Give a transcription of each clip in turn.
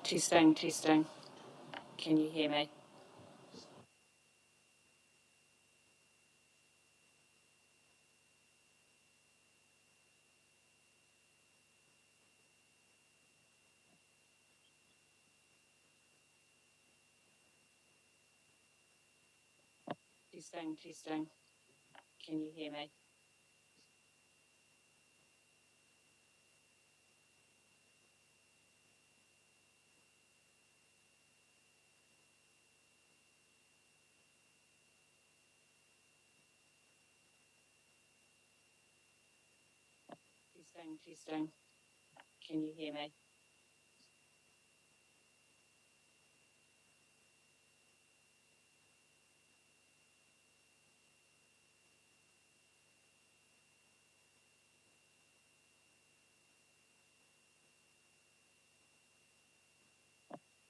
Two stone, two stone. Can you hear me? Two stone, two stone. Can you hear me? Two stone, two stone. Can you hear me?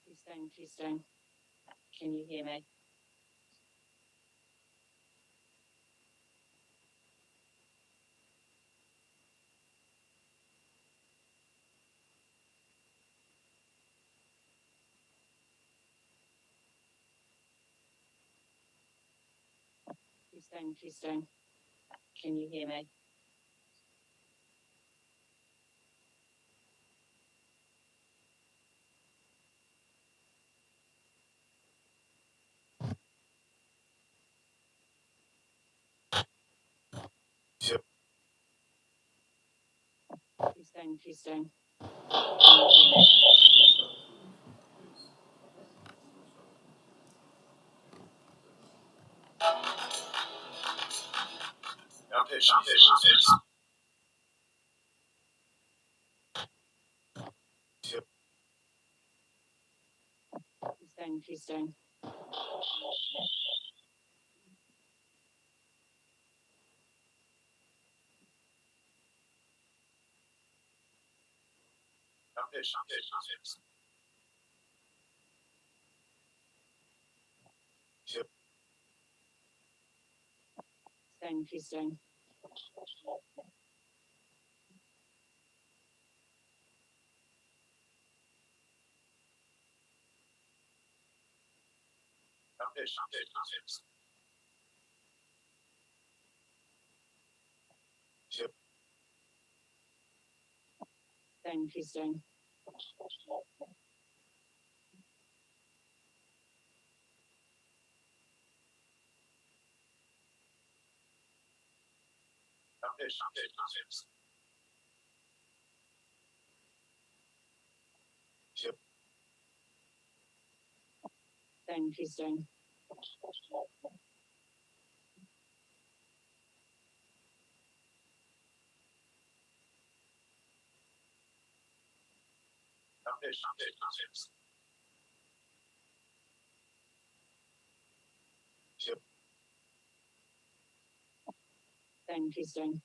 Two stone, two stone. Can you hear me? Keystone. Can you hear me? Keystone. Can you hear me? Keystone. Keystone. Keystone. Keystone. Keystone. Keystone. Keystone.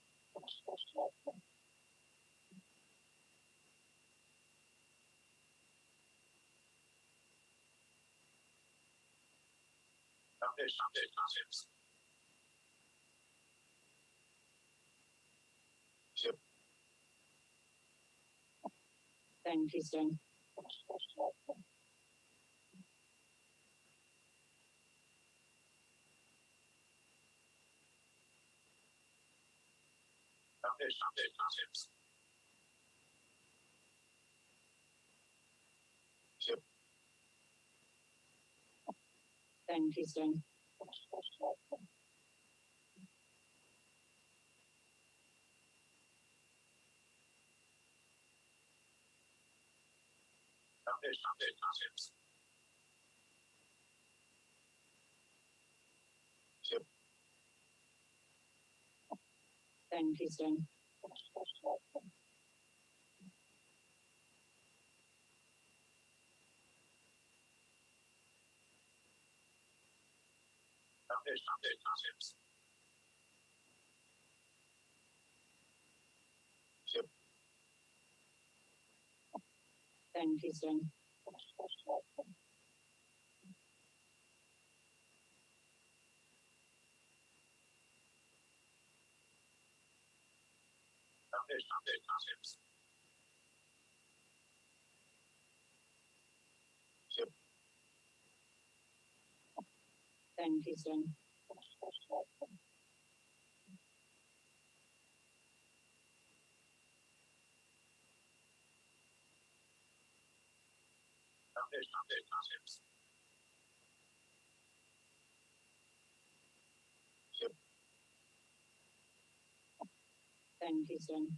Keystone. Keystone. Keystone. Keystone.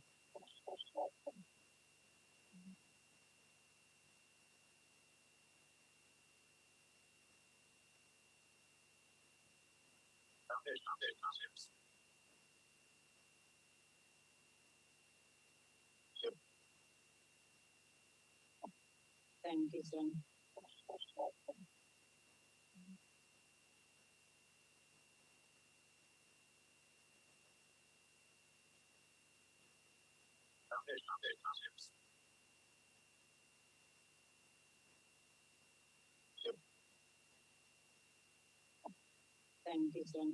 Keystone. Keystone.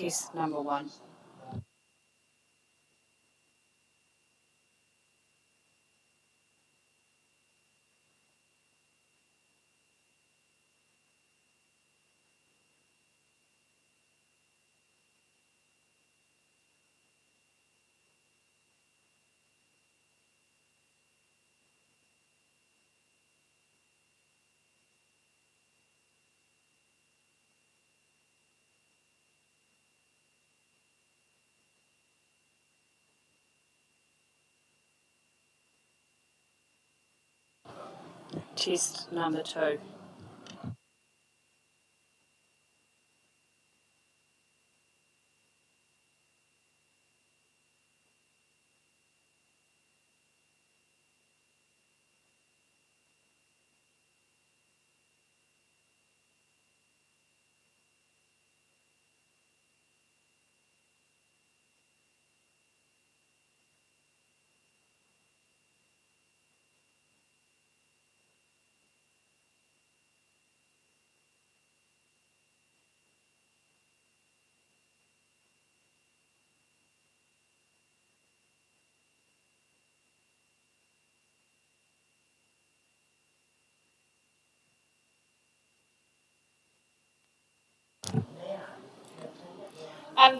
Test number 1. Test number 2.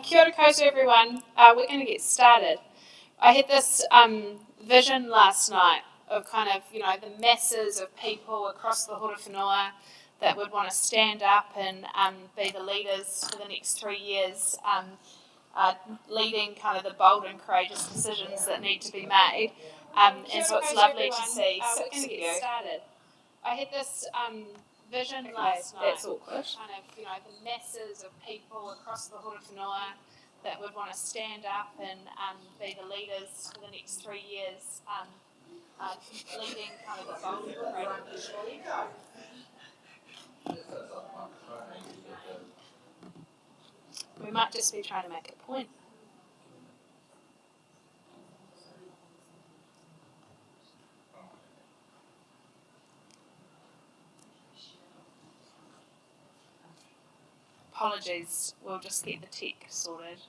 Kia ora koutou everyone. We're going to get started. I had this vision last night of kind of, the masses of people across the Horowhenua that would want to stand up and be the leaders for the next 3 years, leading kind of the bold and courageous decisions that need to be made. And so it's lovely to see 6 of you. I had this vision last night. That's awkward. Kind of, the masses of people across the Horowhenua that would want to stand up and be the leaders for the next 3 years, leading kind of the bold and courageous. We might just be trying to make a point. Apologies, we'll just get the tech sorted.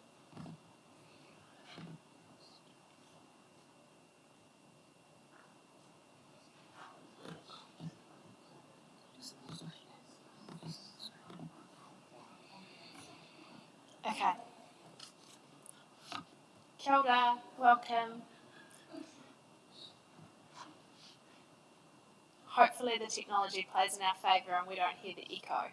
Okay. Kia ora, welcome. Hopefully the technology plays in our favour and we don't hear the echo.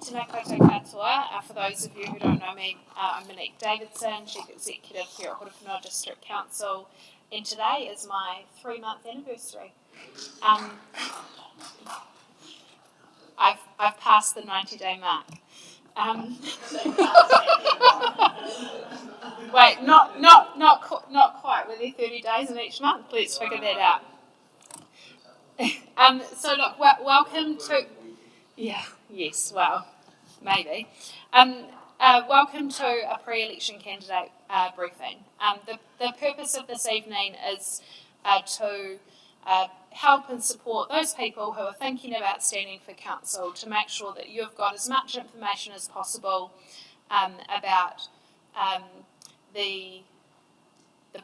Tēnā koutou katoa. For those of you who don't know me, I'm Monique Davidson, Chief Executive here at Horowhenua District Council, and today is my 3-month anniversary. I've passed the 90-day mark. Wait, not quite. Were there 30 days in each month? Let's figure that out. So look, welcome to. Yeah. Yes. Well, maybe. Welcome to a pre-election candidate briefing. The purpose of this evening is to help and support those people who are thinking about standing for council, to make sure that you've got as much information as possible about the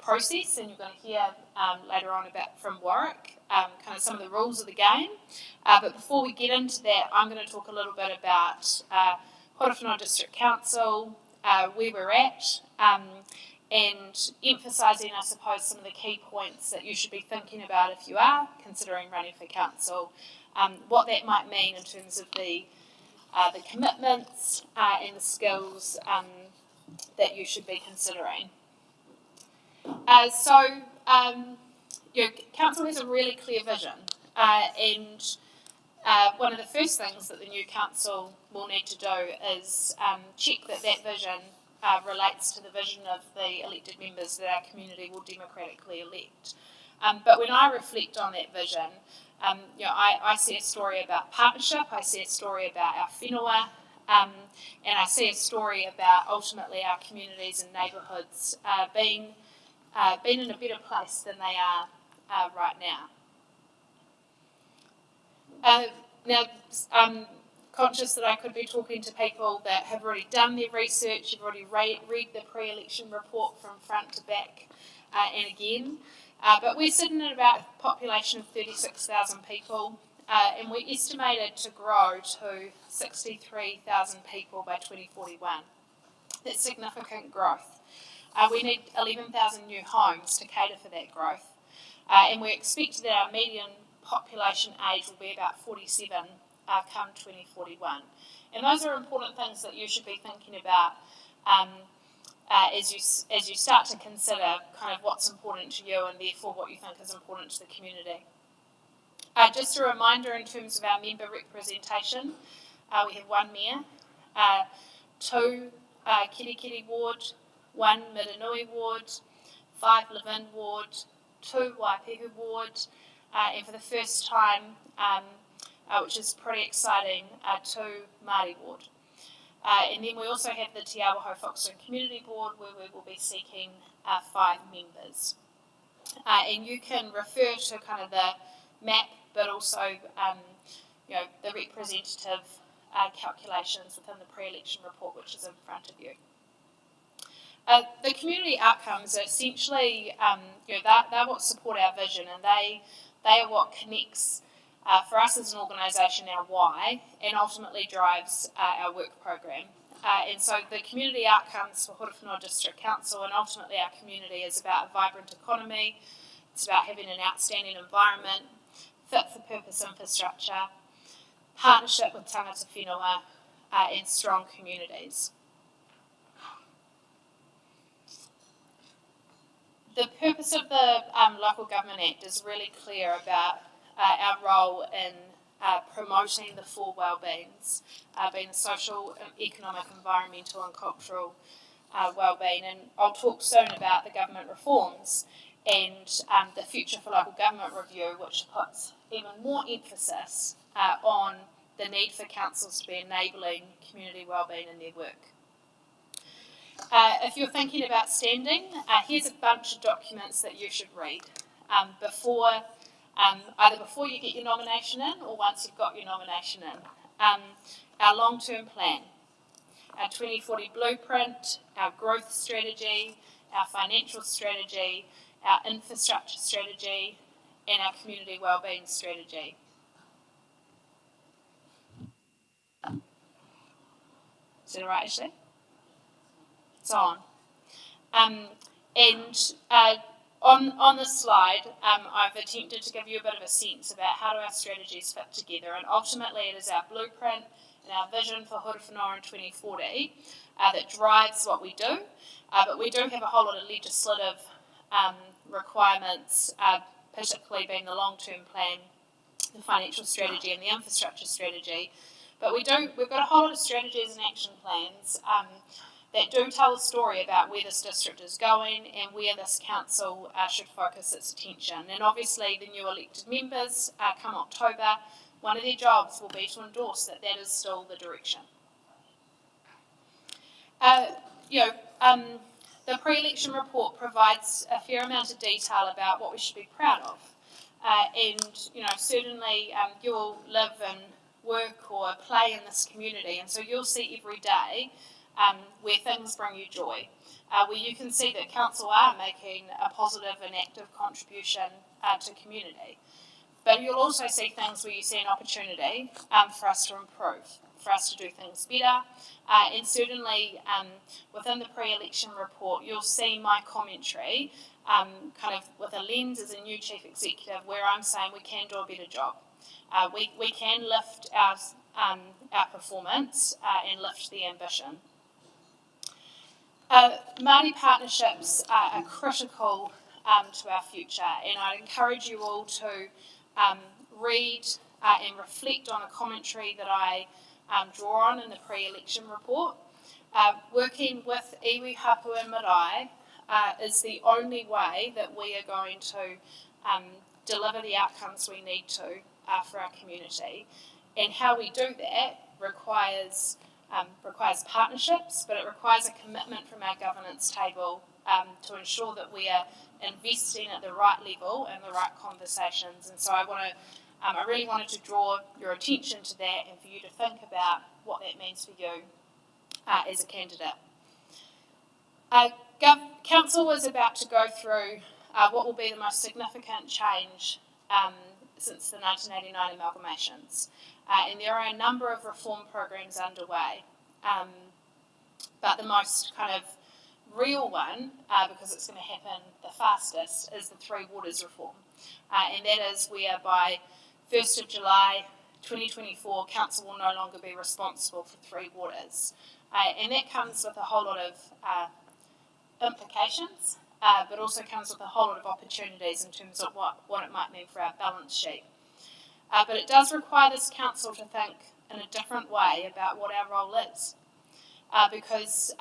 process, and you're going to hear later on about from Warwick kind of some of the rules of the game. But before we get into that, I'm going to talk a little bit about Horowhenua District Council, where we're at, and emphasising, I suppose, some of the key points that you should be thinking about if you are considering running for council, what that might mean in terms of the commitments and the skills that you should be considering. Council has a really clear vision, and one of the first things that the new council will need to do is check that vision relates to the vision of the elected members that our community will democratically elect. But when I reflect on that vision, I see a story about partnership, I see a story about our whenua, and I see a story about ultimately our communities and neighbourhoods being in a better place than they are right now. conscious that I could be talking to people that have already done their research, you've already read the pre-election report from front to back and again. But we're sitting at about a population of 36,000 people, and we're estimated to grow to 63,000 people by 2041. That's significant growth. We need 11,000 new homes to cater for that growth, and we expect that our median population age will be about 47 come 2041. And those are important things that you should be thinking about as you start to consider kind of what's important to you and therefore what you think is important to the community. Just a reminder in terms of our member representation, we have 1 mayor, 2 Kirikiri ward, 1 Miranui ward, 5 Levin ward, 2 Waipehu ward, and for the first time, which is pretty exciting, 2 Māori ward. And then we also have the Te Awaho Folkestone Community Board, where we will be seeking 5 members. And you can refer to kind of the map, but also the representative calculations within the pre-election report, which is in front of you. The community outcomes are essentially, they're what support our vision, and they are what connects, for us as an organisation, our why, and ultimately drives our work program. And so the community outcomes for Horowhenua District Council and ultimately our community is about a vibrant economy, it's about having an outstanding environment, fit-for-purpose infrastructure, partnership with tangata whenua, and strong communities. The purpose of the Local Government Act is really clear about our role in promoting the 4 well-beings, being the social, economic, environmental and cultural well-being. And I'll talk soon about the government reforms and the Future for Local Government review, which puts even more emphasis on the need for councils to be enabling community wellbeing in their work. If you're thinking about standing, here's a bunch of documents that you should read either before you get your nomination in or once you've got your nomination in. Our long-term plan, our 2040 blueprint, our growth strategy, our financial strategy, our infrastructure strategy, and our community wellbeing strategy. Is that right, Ashley? It's on. On this slide, I've attempted to give you a bit of a sense about how do our strategies fit together, and ultimately it is our blueprint and our vision for Horowhenua in 2040 that drives what we do, but we do have a whole lot of legislative requirements, particularly being the long-term plan, the financial strategy and the infrastructure strategy, but we've got a whole lot of strategies and action plans that do tell a story about where this district is going and where this council should focus its attention. And obviously the new elected members come October, one of their jobs will be to endorse that is still the direction. The pre-election report provides a fair amount of detail about what we should be proud of. Certainly you'll live and work or play in this community, and so you'll see every day where things bring you joy, where you can see that council are making a positive and active contribution to community. But you'll also see things where you see an opportunity for us to improve, for us to do things better, and certainly within the pre-election report you'll see my commentary kind of with a lens as a new chief executive where I'm saying we can do a better job. We can lift our performance and lift the ambition. Māori partnerships are critical to our future, and I'd encourage you all to read and reflect on a commentary that I draw on in the pre-election report. Working with iwi, hapu and marae is the only way that we are going to deliver the outcomes we need to for our community. And how we do that requires partnerships, but it requires a commitment from our governance table to ensure that we are investing at the right level and the right conversations. And so I want I really wanted to draw your attention to that and for you to think about what that means for you as a candidate. Council is about to go through what will be the most significant change since the 1989 amalgamations. And there are a number of reform programs underway, but the most kind of real one, because it's going to happen the fastest, is the Three Waters reform. And that is where by 1st of July 2024, Council will no longer be responsible for Three Waters. And that comes with a whole lot of implications, but also comes with a whole lot of opportunities in terms of what it might mean for our balance sheet. But it does require this council to think in a different way about what our role is, because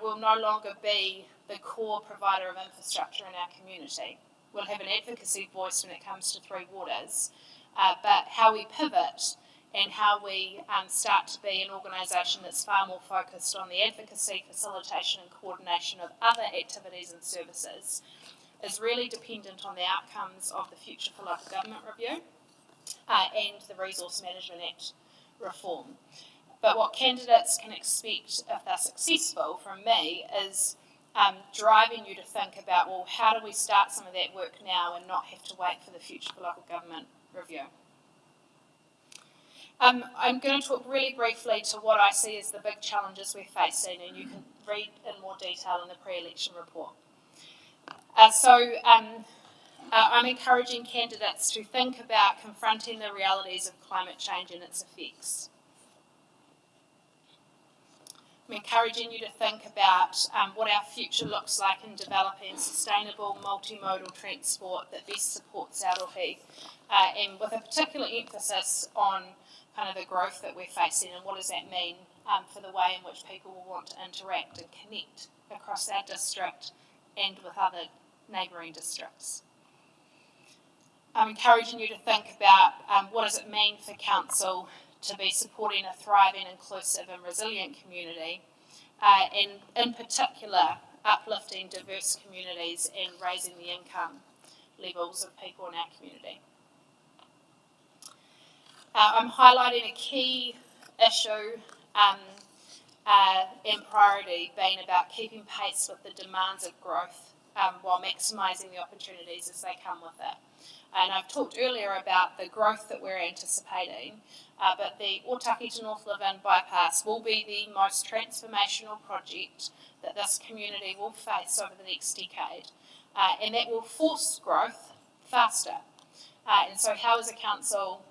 we'll no longer be the core provider of infrastructure in our community. We'll have an advocacy voice when it comes to Three Waters, but how we pivot and how we start to be an organisation that's far more focused on the advocacy, facilitation and coordination of other activities and services is really dependent on the outcomes of the Future for Local Government review and the Resource Management Act reform. But what candidates can expect if they're successful from me is driving you to think about, well, how do we start some of that work now and not have to wait for the Future for Local Government review? I'm going to talk really briefly to what I see as the big challenges we're facing, and you can read in more detail in the pre-election report. I'm encouraging candidates to think about confronting the realities of climate change and its effects. I'm encouraging you to think about what our future looks like in developing sustainable multimodal transport that best supports Aotearoa, and with a particular emphasis on kind of the growth that we're facing and what does that mean for the way in which people will want to interact and connect across our district and with other neighbouring districts. I'm encouraging you to think about what does it mean for council to be supporting a thriving, inclusive and resilient community, and in particular uplifting diverse communities and raising the income levels of people in our community. I'm highlighting a key issue and priority being about keeping pace with the demands of growth while maximising the opportunities as they come with it. And I've talked earlier about the growth that we're anticipating, but the Otaki to North Levin bypass will be the most transformational project that this community will face over the next decade, and that will force growth faster. And so how as a council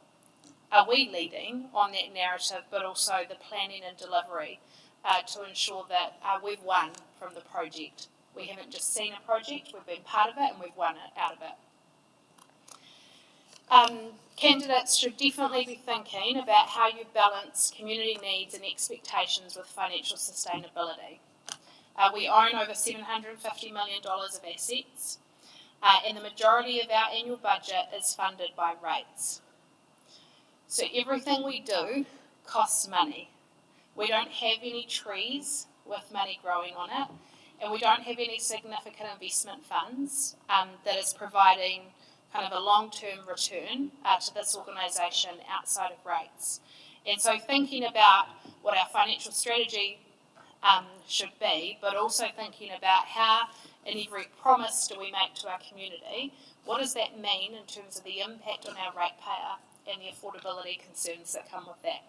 are we leading on that narrative, but also the planning and delivery to ensure that we've won from the project. We haven't just seen a project, we've been part of it and we've won it out of it. Candidates should definitely be thinking about how you balance community needs and expectations with financial sustainability. We own over $750 million of assets, and the majority of our annual budget is funded by rates. So everything we do costs money. We don't have any trees with money growing on it, and we don't have any significant investment funds that is providing kind of a long-term return to this organisation outside of rates. And so thinking about what our financial strategy should be, but also thinking about how in every promise do we make to our community, what does that mean in terms of the impact on our ratepayer and the affordability concerns that come with that.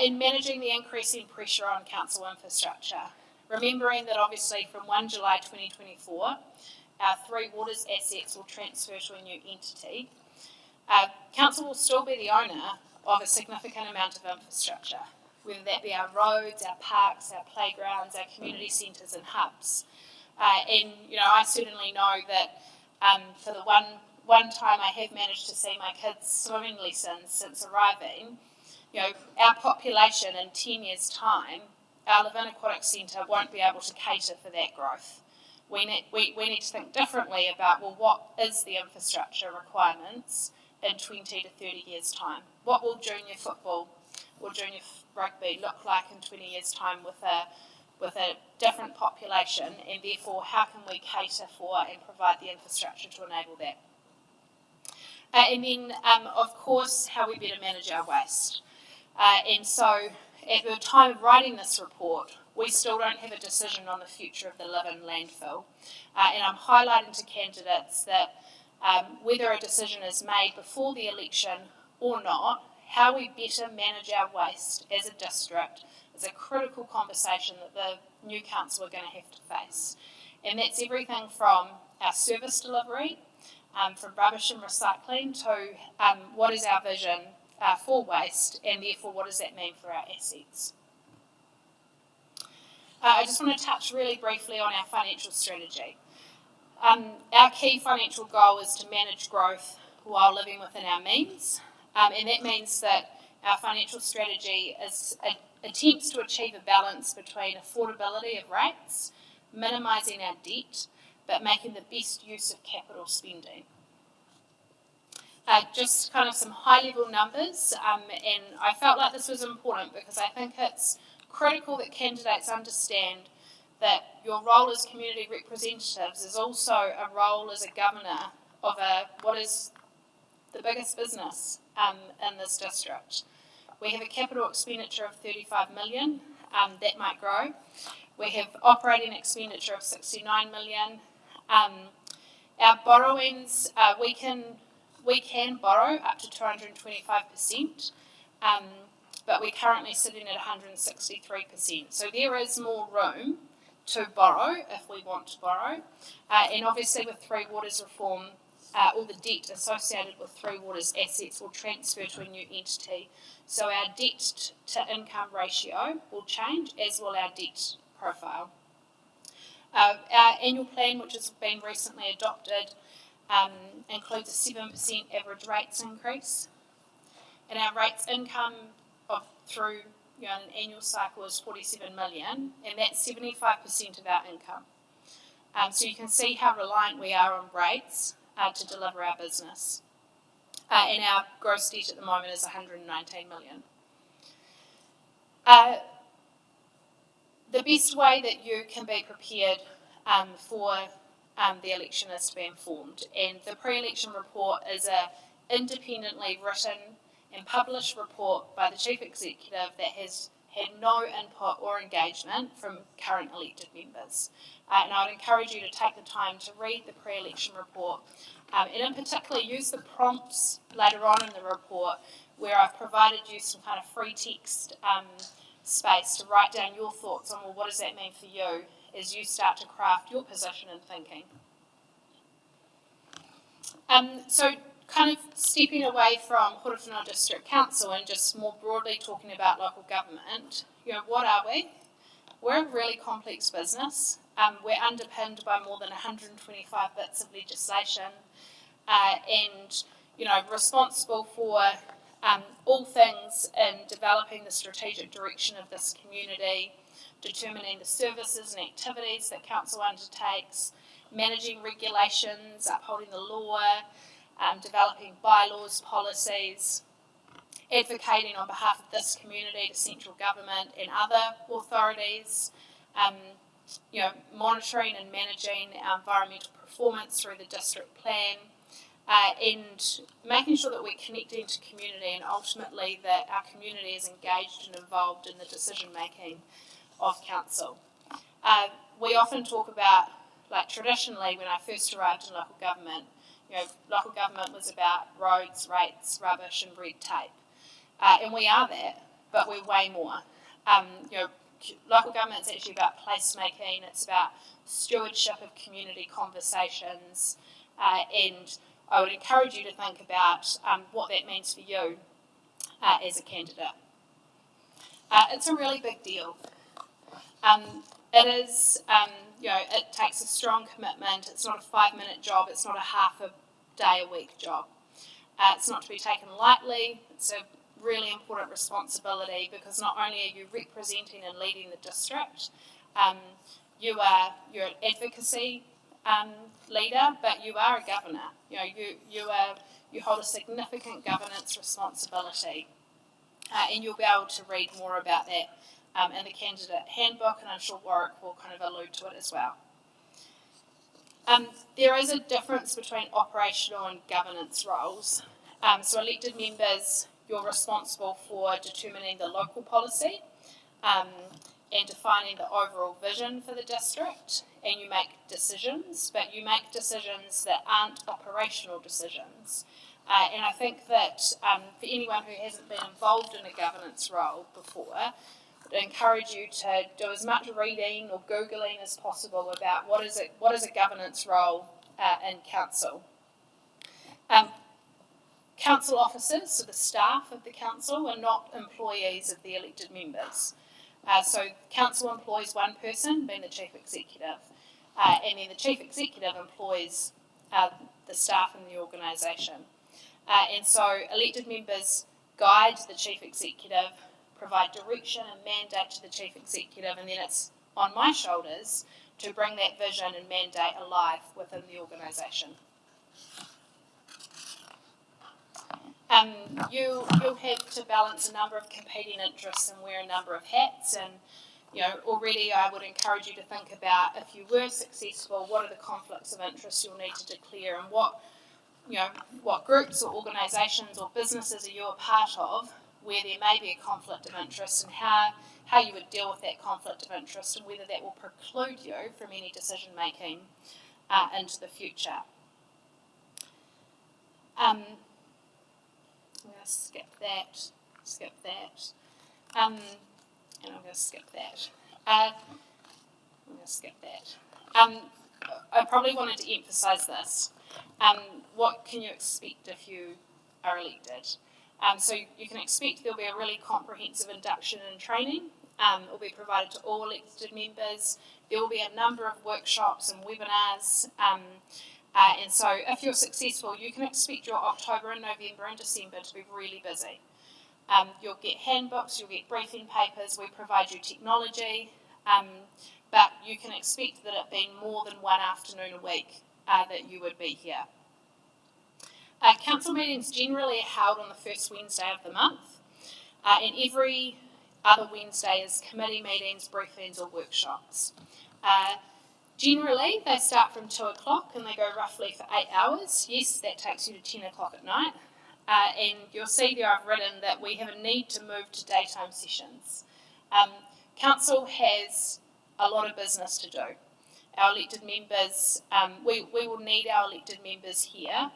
In managing the increasing pressure on council infrastructure, remembering that obviously from 1 July 2024, our Three Waters assets will transfer to a new entity. Council will still be the owner of a significant amount of infrastructure, whether that be our roads, our parks, our playgrounds, our community centres and hubs. And I certainly know that for the one time I have managed to see my kids' swimming lessons since arriving, our population in 10 years' time, our Levin Aquatic Centre won't be able to cater for that growth. We need to think differently about, well, what is the infrastructure requirements in 20 to 30 years' time? What will junior football or junior rugby look like in 20 years' time with a different population, and therefore how can we cater for and provide the infrastructure to enable that? And then, of course, how we better manage our waste. And so, at the time of writing this report, we still don't have a decision on the future of the Levin landfill. And I'm highlighting to candidates that whether a decision is made before the election or not, how we better manage our waste as a district is a critical conversation that the new council are going to have to face. And that's everything from our service delivery, from rubbish and recycling, to what is our vision for waste, and therefore what does that mean for our assets. I just want to touch really briefly on our financial strategy. Our key financial goal is to manage growth while living within our means, and that means that our financial strategy attempts to achieve a balance between affordability of rates, minimising our debt, but making the best use of capital spending. Just kind of some high-level numbers, and I felt like this was important because I think it's critical that candidates understand that your role as community representatives is also a role as a governor of what is the biggest business in this district. We have a capital expenditure of $35 million, that might grow. We have operating expenditure of $69 million. Our borrowings, we can borrow up to 225%, but we're currently sitting at 163%. So there is more room to borrow if we want to borrow. And obviously with Three Waters reform, all the debt associated with Three Waters assets will transfer to a new entity. So our debt to income ratio will change, as will our debt profile. Our annual plan, which has been recently adopted, includes a 7% average rates increase. And our rates income through an annual cycle is $47 million, and that's 75% of our income. So you can see how reliant we are on rates to deliver our business. And our gross debt at the moment is $119 million. The best way that you can be prepared for the election is to be informed, and the pre-election report is an independently written and published report by the Chief Executive that has had no input or engagement from current elected members. And I would encourage you to take the time to read the pre-election report, and in particular use the prompts later on in the report where I've provided you some kind of free text space to write down your thoughts on, well, what does that mean for you as you start to craft your position and thinking. So kind of stepping away from Horowhenua District Council and just more broadly talking about local government, what are we? We're a really complex business. We're underpinned by more than 125 bits of legislation and, responsible for all things in developing the strategic direction of this community, determining the services and activities that council undertakes, managing regulations, upholding the law, developing bylaws, policies, advocating on behalf of this community to central government and other authorities, monitoring and managing our environmental performance through the district plan, and making sure that we're connecting to community and ultimately that our community is engaged and involved in the decision making of council. We often talk about, traditionally when I first arrived in local government was about roads, rates, rubbish and red tape. And we are that, but we're way more. Local government is actually about placemaking, it's about stewardship of community conversations, and I would encourage you to think about what that means for you as a candidate. It's a really big deal. It is, it takes a strong commitment. It's not a 5-minute job. It's not a half a day a week job. It's not to be taken lightly. It's a really important responsibility because not only are you representing and leading the district, you're an advocacy leader, but you are a governor. You hold a significant governance responsibility, and you'll be able to read more about that in the candidate handbook, and I'm sure Warwick will kind of allude to it as well. There is a difference between operational and governance roles. So elected members, you're responsible for determining the local policy and defining the overall vision for the district, and you make decisions, but you make decisions that aren't operational decisions. And I think that for anyone who hasn't been involved in a governance role before, I'd encourage you to do as much reading or Googling as possible about what is a governance role in council. Council officers, so the staff of the council, are not employees of the elected members. So council employs one person, being the chief executive, and then the chief executive employs the staff in the organisation. And so elected members guide the chief executive, provide direction and mandate to the chief executive, and then it's on my shoulders to bring that vision and mandate alive within the organisation. You'll have to balance a number of competing interests and wear a number of hats, and already I would encourage you to think about, if you were successful, what are the conflicts of interest you'll need to declare, and what groups or organisations or businesses are you a part of where there may be a conflict of interest, and how you would deal with that conflict of interest, and whether that will preclude you from any decision making into the future. I'm going to skip that, and I'm going to skip that. I probably wanted to emphasise this. What can you expect if you are elected? So you can expect there'll be a really comprehensive induction and training. It will be provided to all elected members. There will be a number of workshops and webinars. And so if you're successful, you can expect your October and November and December to be really busy. You'll get handbooks, you'll get briefing papers, we provide you technology, but you can expect that it being more than one afternoon a week that you would be here. Council meetings generally are held on the first Wednesday of the month, and every other Wednesday is committee meetings, briefings or workshops. Generally, they start from 2 o'clock and they go roughly for 8 hours. Yes, that takes you to 10 o'clock at night. And you'll see there I've written that we have a need to move to daytime sessions. Council has a lot of business to do. Our elected members, we will need our elected members here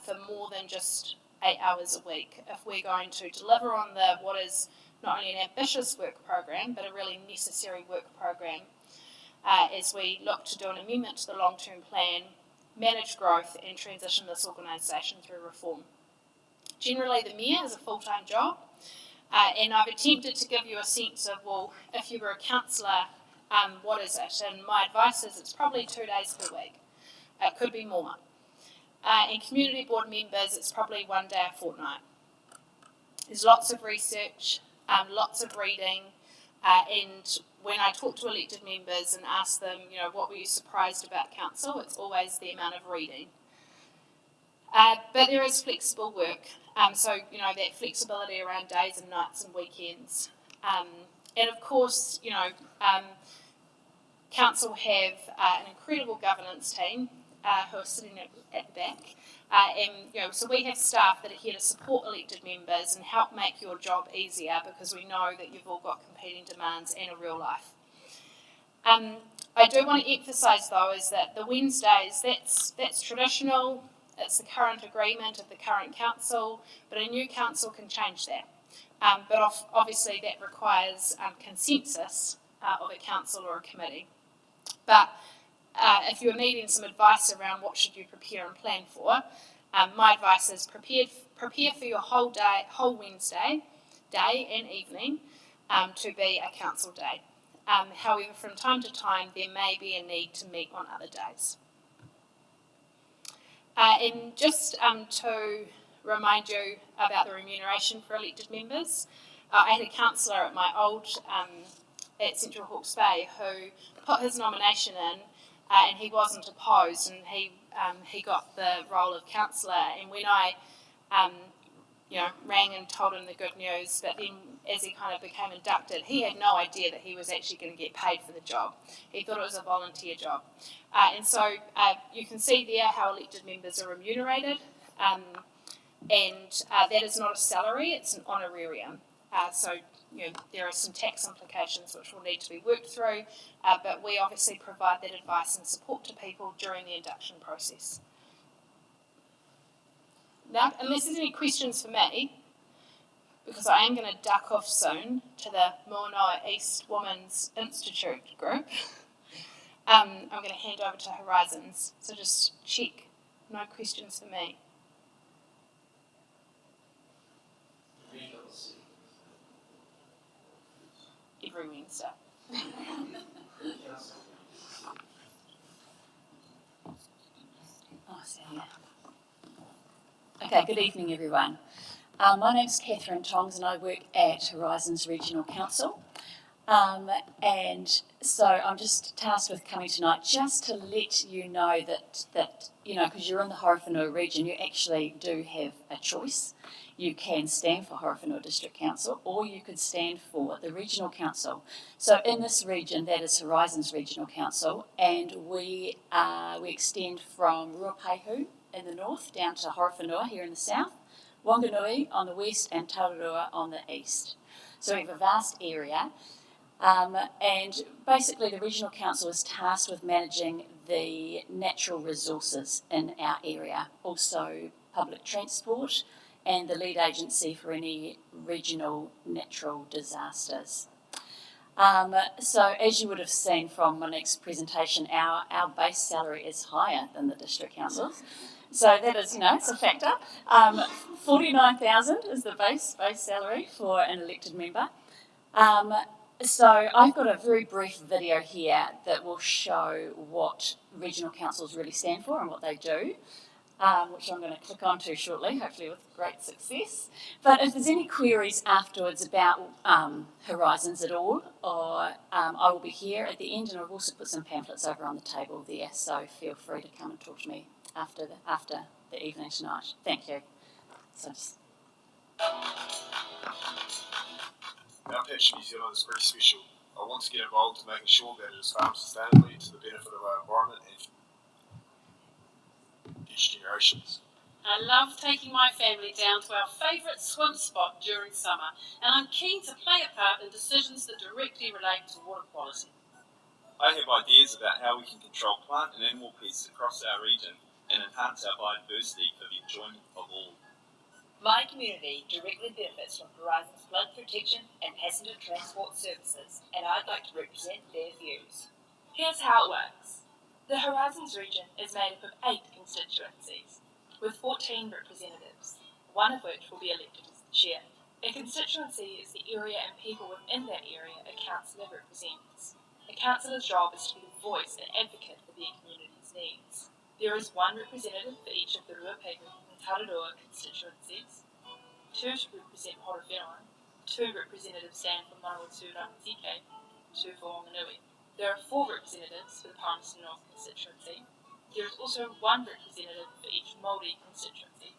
for more than just 8 hours a week if we're going to deliver on what is not only an ambitious work program, but a really necessary work program as we look to do an amendment to the long-term plan, manage growth and transition this organisation through reform. Generally, the Mayor is a full-time job, and I've attempted to give you a sense of, well, if you were a councillor, what is it? And my advice is it's probably 2 days per week. It could be more. And community board members, it's probably 1 day a fortnight. There's lots of research, lots of reading, and when I talk to elected members and ask them, what were you surprised about council, it's always the amount of reading. But there is flexible work, so that flexibility around days and nights and weekends. And of course, council have an incredible governance team who are sitting at the back. And so we have staff that are here to support elected members and help make your job easier, because we know that you've all got competing demands and a real life. I do want to emphasise though is that the Wednesdays, that's traditional, it's the current agreement of the current council, but a new council can change that. But obviously that requires consensus of a council or a committee. But if you're needing some advice around what should you prepare and plan for, my advice is prepare for your whole Wednesday, day and evening, to be a council day. However, from time to time, there may be a need to meet on other days. And just to remind you about the remuneration for elected members, I had a councillor at my old, at Central Hawke's Bay, who put his nomination in, and he wasn't opposed, and he got the role of councillor. And when I rang and told him the good news, but then as he kind of became inducted, he had no idea that he was actually going to get paid for the job. He thought it was a volunteer job. And so you can see there how elected members are remunerated, and that is not a salary, it's an honorarium. So there are some tax implications which will need to be worked through, but we obviously provide that advice and support to people during the induction process. Now, unless there's any questions for me, because I am going to duck off soon to the Moanoa East Women's Institute group, I'm going to hand over to Horizons. So just check. No questions for me. Every Wednesday. Okay, good evening everyone. My name's Catherine Tongs and I work at Horizons Regional Council. And so I'm just tasked with coming tonight just to let you know that because you're in the Horowhenua region, you actually do have a choice. You can stand for Horowhenua District Council or you could stand for the Regional Council. So in this region, that is Horizons Regional Council, and we extend from Ruapehu in the north down to Horowhenua here in the south, Wanganui on the west and Tararua on the east. So we have a vast area. And basically the Regional Council is tasked with managing the natural resources in our area, also public transport and the lead agency for any regional natural disasters. So as you would have seen from Monique's presentation, our base salary is higher than the District Council's. So that is, it's a factor. 49,000 is the base salary for an elected member. So I've got a very brief video here that will show what regional councils really stand for and what they do, which I'm going to click onto shortly, hopefully with great success. But if there's any queries afterwards about Horizons at all, or I will be here at the end, and I've also put some pamphlets over on the table there, so feel free to come and talk to me after the evening tonight. Thank you. So just... Our pitch in New Zealand is very special. I want to get involved in making sure that it is farmed sustainably to the benefit of our environment and future generations. I love taking my family down to our favourite swim spot during summer, and I'm keen to play a part in decisions that directly relate to water quality. I have ideas about how we can control plant and animal pests across our region and enhance our biodiversity for the enjoyment of all. My community directly benefits from Horizons flood protection and passenger transport services, and I'd like to represent their views. Here's how it works. The Horizons region is made up of 8 constituencies, with 14 representatives, one of which will be elected as the chair. A constituency is the area and people within that area a councillor represents. A councillor's job is to be the voice and advocate for their community's needs. There is one representative for each of the Ruapehu and Tararua constituencies, 2 to represent Horowhenua, 2 representatives stand for Manawatūra and Tike, 2 for Wanganui. There are 4 representatives for the Palmerston North constituency. There is also 1 representative for each Māori constituency,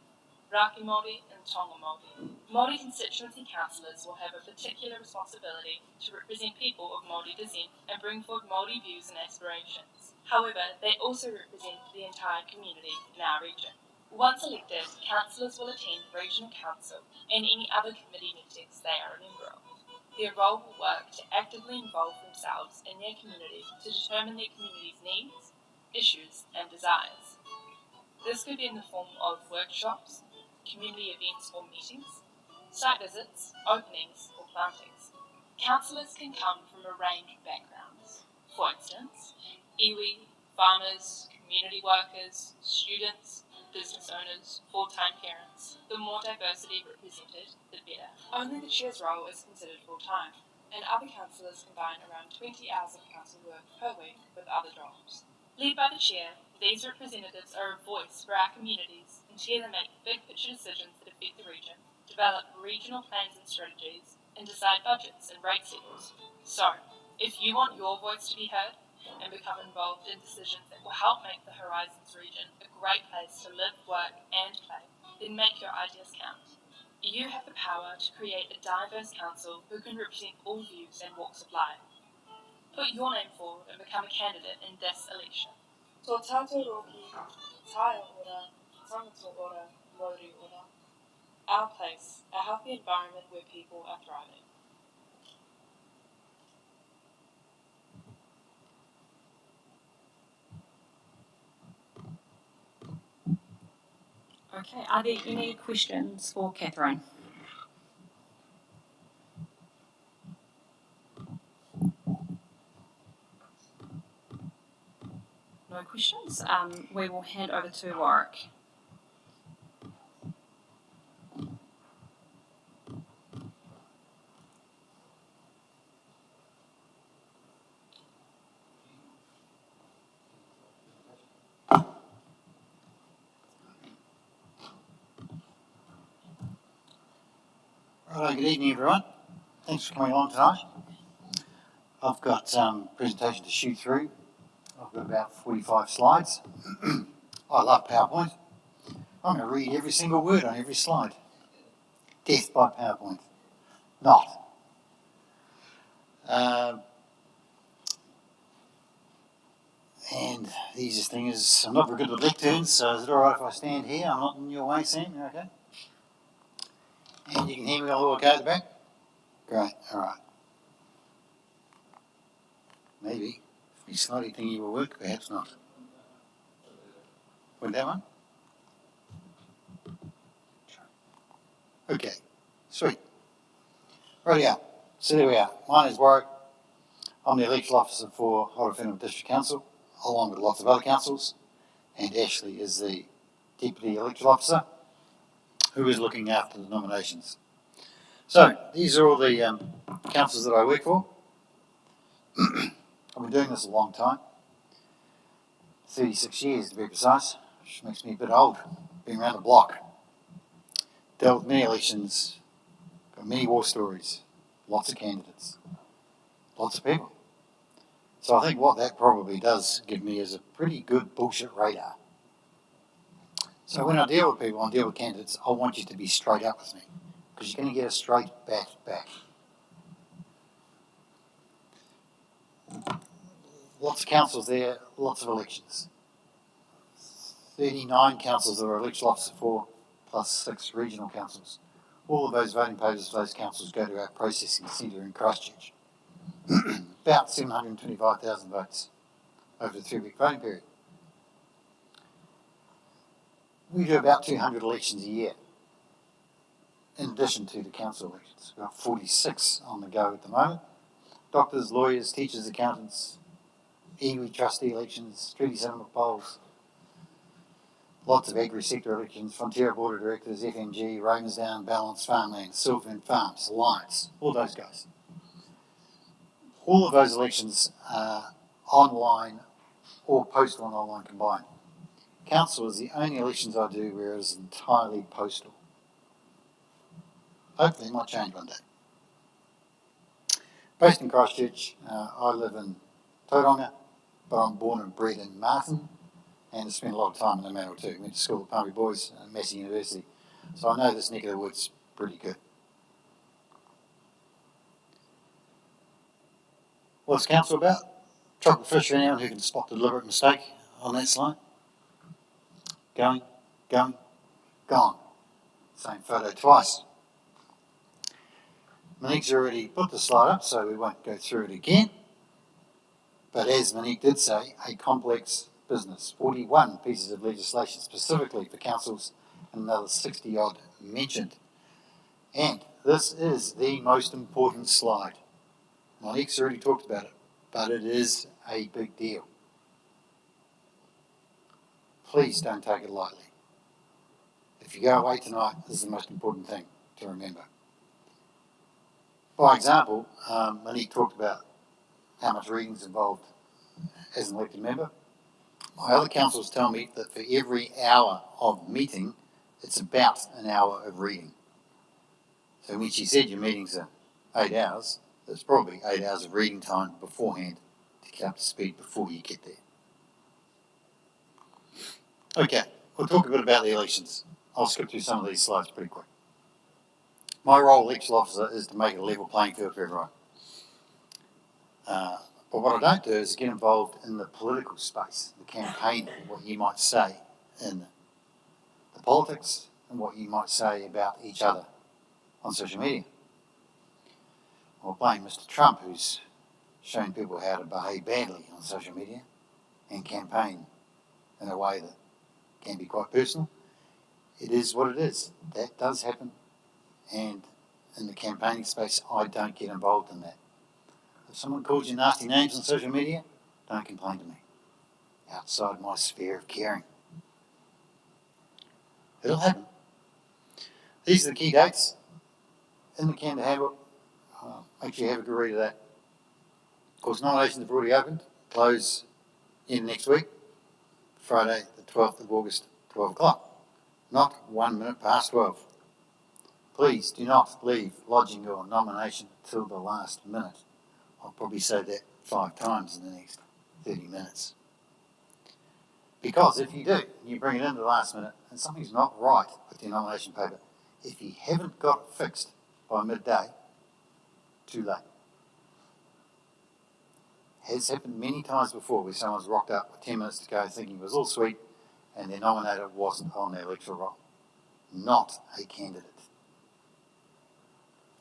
Raki Māori and Tonga Māori. Māori constituency councillors will have a particular responsibility to represent people of Māori descent and bring forward Māori views and aspirations. However, they also represent the entire community in our region. Once elected, councillors will attend Regional Council and any other committee meetings they are a member of. Their role will work to actively involve themselves in their community to determine their community's needs, issues and desires. This could be in the form of workshops, community events or meetings, site visits, openings or plantings. Councillors can come from a range of backgrounds. For instance, iwi, farmers, community workers, students, business owners, full-time parents. The more diversity represented, the better. Only the chair's role is considered full-time, and other councillors combine around 20 hours of council work per week with other jobs. Led by the chair, these representatives are a voice for our communities and chair them make big-picture decisions that affect the region, develop regional plans and strategies, and decide budgets and rate settings. So, if you want your voice to be heard, and become involved in decisions that will help make the Horizons region a great place to live, work and play, then make your ideas count. You have the power to create a diverse council who can represent all views and walks of life. Put your name forward and become a candidate in this election. Tō tātou roki, tae ora, tangata ora, roru ora. Our place, a healthy environment where people are thriving. Okay, are there any questions for Catherine? No questions. We will hand over to Warwick. Right, good evening everyone. Thanks for coming along tonight. I've got a presentation to shoot through. I've got about 45 slides. I love PowerPoint. I'm going to read every single word on every slide. Death by PowerPoint. Not. And the easiest thing is I'm not very good with lecterns, so is it alright if I stand here? I'm not in your way, Sam, you okay? And you can hear me all okay at the back? Great, alright. Maybe. If you slowly thingy will work, perhaps not. With that one? Okay, sweet. Rightio. So there we are. My name is Warwick. I'm the electoral officer for Horowhenua District Council, along with lots of other councils, and Ashley is the deputy electoral officer who is looking after the nominations. So these are all the councils that I work for. I've been doing this a long time, 36 years to be precise, which makes me a bit old, being around the block. Dealt with many elections, got many war stories, lots of candidates, lots of people. So I think what that probably does give me is a pretty good bullshit radar. So when I deal with people, I deal with candidates, I want you to be straight up with me, because you're going to get a straight back. Lots of councils there, lots of elections. 39 councils that are electoral officer for, plus 6 regional councils. All of those voting papers for those councils go to our processing centre in Christchurch. About 725,000 votes over the 3-week voting period. We do about 200 elections a year, in addition to the council elections. We've got 46 on the go at the moment. Doctors, lawyers, teachers, accountants, iwi trustee elections, treaty settlement polls, lots of agri-sector elections, Frontier Board of Directors, FMG, Romersdown, Balance, Farmland, Sylvan Farms, Alliance, all those guys. All of those elections are online or postal and online combined. Council is the only elections I do where it is entirely postal. Hopefully it might change one day. Based in Christchurch, I live in Tauranga, but I'm born and bred in Martin, and spent a lot of time in the Manor too. Went to school at Palmy Boys and Massey University, so I know this neck of the woods pretty good. What's council about? Chocolate fish for anyone who can spot the deliberate mistake on that slide. Going, gone. Same photo twice. Monique's already put the slide up, so we won't go through it again. But as Monique did say, a complex business. 41 pieces of legislation specifically for councils and another 60 odd mentioned. And this is the most important slide. Monique's already talked about it, but it is a big deal. Please don't take it lightly. If you go away tonight, this is the most important thing to remember. By example, Monique talked about how much reading is involved as an elected member. My other councillors tell me that for every hour of meeting, it's about an hour of reading. So when she said your meetings are 8 hours, there's probably 8 hours of reading time beforehand to get up to speed before you get there. Okay, we'll talk a bit about the elections. I'll skip through some of these slides pretty quick. My role, election officer, is to make it a level playing field for everyone. But what I don't do is get involved in the political space, the campaign, what you might say in the politics and what you might say about each other on social media. Or blame Mr. Trump, who's shown people how to behave badly on social media and campaign in a way that can be quite personal. It is what it is. That does happen. And in the campaigning space, I don't get involved in that. If someone calls you nasty names on social media, don't complain to me. Outside my sphere of caring. It'll happen. These are the key dates in the Canada Handbook. Make sure you have a good read of that. Of course, nominations have already opened. Close in next week, Friday the 12th of August, 12 o'clock. Not 1 minute past 12. Please do not leave lodging your nomination till the last minute. I'll probably say that 5 times in the next 30 minutes. Because if you do, you bring it in the last minute and something's not right with your nomination paper, if you haven't got it fixed by midday, too late. Has happened many times before where someone's rocked up with 10 minutes to go thinking it was all sweet and their nominator wasn't on their electoral roll. Not a candidate.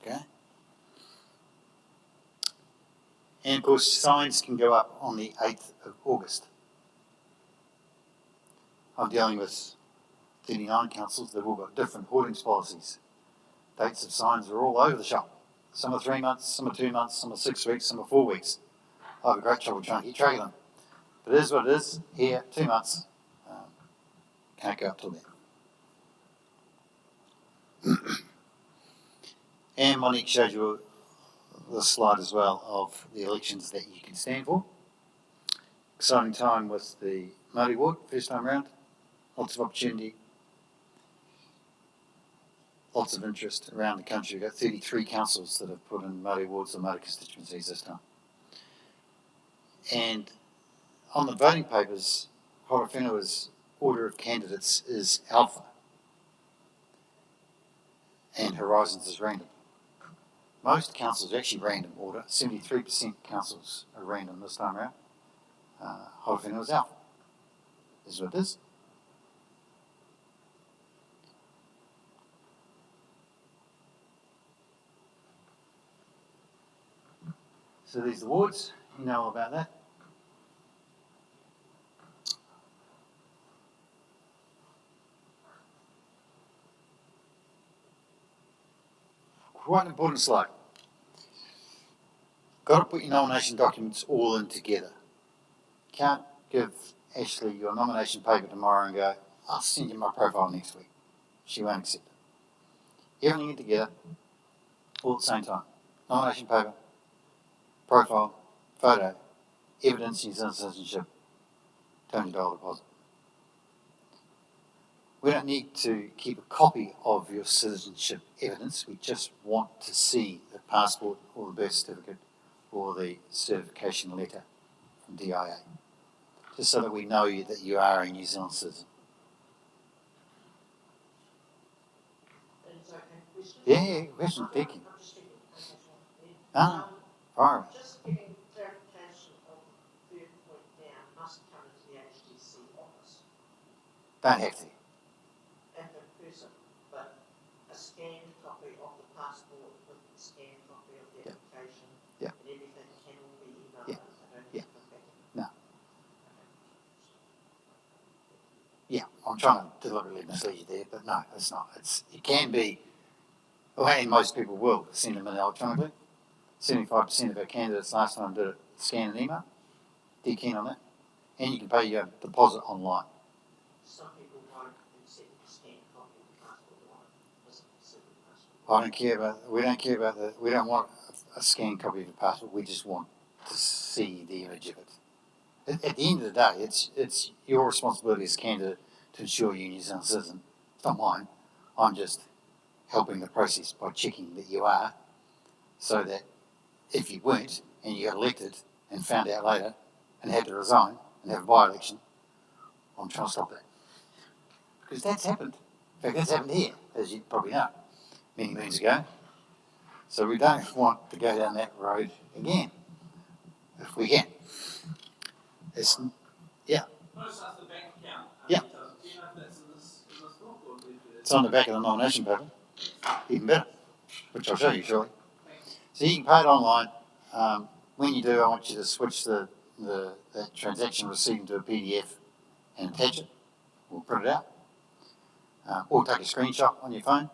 Okay? And of course, signs can go up on the 8th of August. I'm dealing with 39 councils. They've all got different hoardings policies. Dates of signs are all over the shop. Some are 3 months, some are 2 months, some are 6 weeks, some are 4 weeks. I have a great trouble trying to keep track of them. But it is what it is. Here, 2 months. Can't go up till then. And Monique showed you the slide as well of the elections that you can stand for. Exciting time with the Māori ward, first time round. Lots of opportunity. Lots of interest around the country. We've got 33 councils that have put in Māori wards or Māori constituencies this time. And on the voting papers, Horowhenua's order of candidates is alpha. And Horizons is random. Most councils are actually random order. 73% councils are random this time around. Horowhenua is alpha. This is what it is. So these are the wards. You know all about that. Quite an important slide. Got to put your nomination documents all in together. Can't give Ashley your nomination paper tomorrow and go, I'll send you my profile next week. She won't accept it. Everything in together, all at the same time. Nomination paper, profile, photo, evidence of your citizenship, $20 deposit. We don't need to keep a copy of your citizenship evidence. We just want to see the passport or the birth certificate or the certification letter from DIA, just so that we know that you are a New Zealand citizen. Yeah, question, thank you. Fire. Just getting clarification of the third point down, must come into the HDC office. Don't have to. And in person, but a scanned copy of the passport with the scanned copy of the application and everything can all be emailed. Yeah. I don't need to come back. No. Yeah, I'm trying to deliberately mislead you there, but no, it's not. It can be, well, and most people will send them in electronically. 75% of our candidates last time did it scan and email. Dead keen on that. And you can pay your deposit online. Some people won't accept a scanned copy of the passport. I don't care about, we don't care about we don't want a scanned copy of the passport, we just want to see the image of it. At the end of the day, it's your responsibility as a candidate to ensure you're a New Zealand citizen. It's not mine. I'm just helping the process by checking that you are, so that if you weren't and you got elected and found out later and had to resign and have a by-election, I'm trying to stop that. Because that's happened. In fact, that's happened here, as you probably know. many moons ago. So we don't want to go down that road again, if we can. It's, yeah. Most of the bank account. Yeah. Do you know if that's in this book or It's on the back of the nomination paper, even better, which I'll show you shortly. So you can pay it online. When you do, I want you to switch that transaction receipt into a PDF and attach it. We'll print it out. Or take a screenshot on your phone,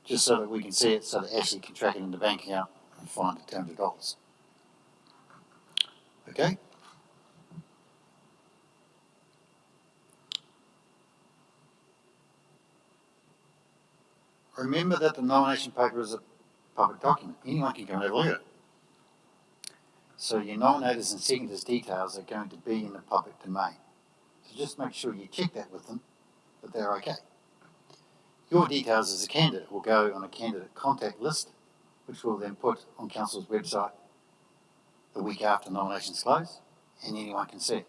just so that we can see it, so that Ashley can track it in the bank account and find the $200. Okay? Remember that the nomination paper is a public document. Anyone can come and have a look at it. So your nominators and seconders' details are going to be in the public domain. So just make sure you check that with them, that they're okay. Your details as a candidate will go on a candidate contact list, which we'll then put on Council's website the week after nominations close, and anyone can see it.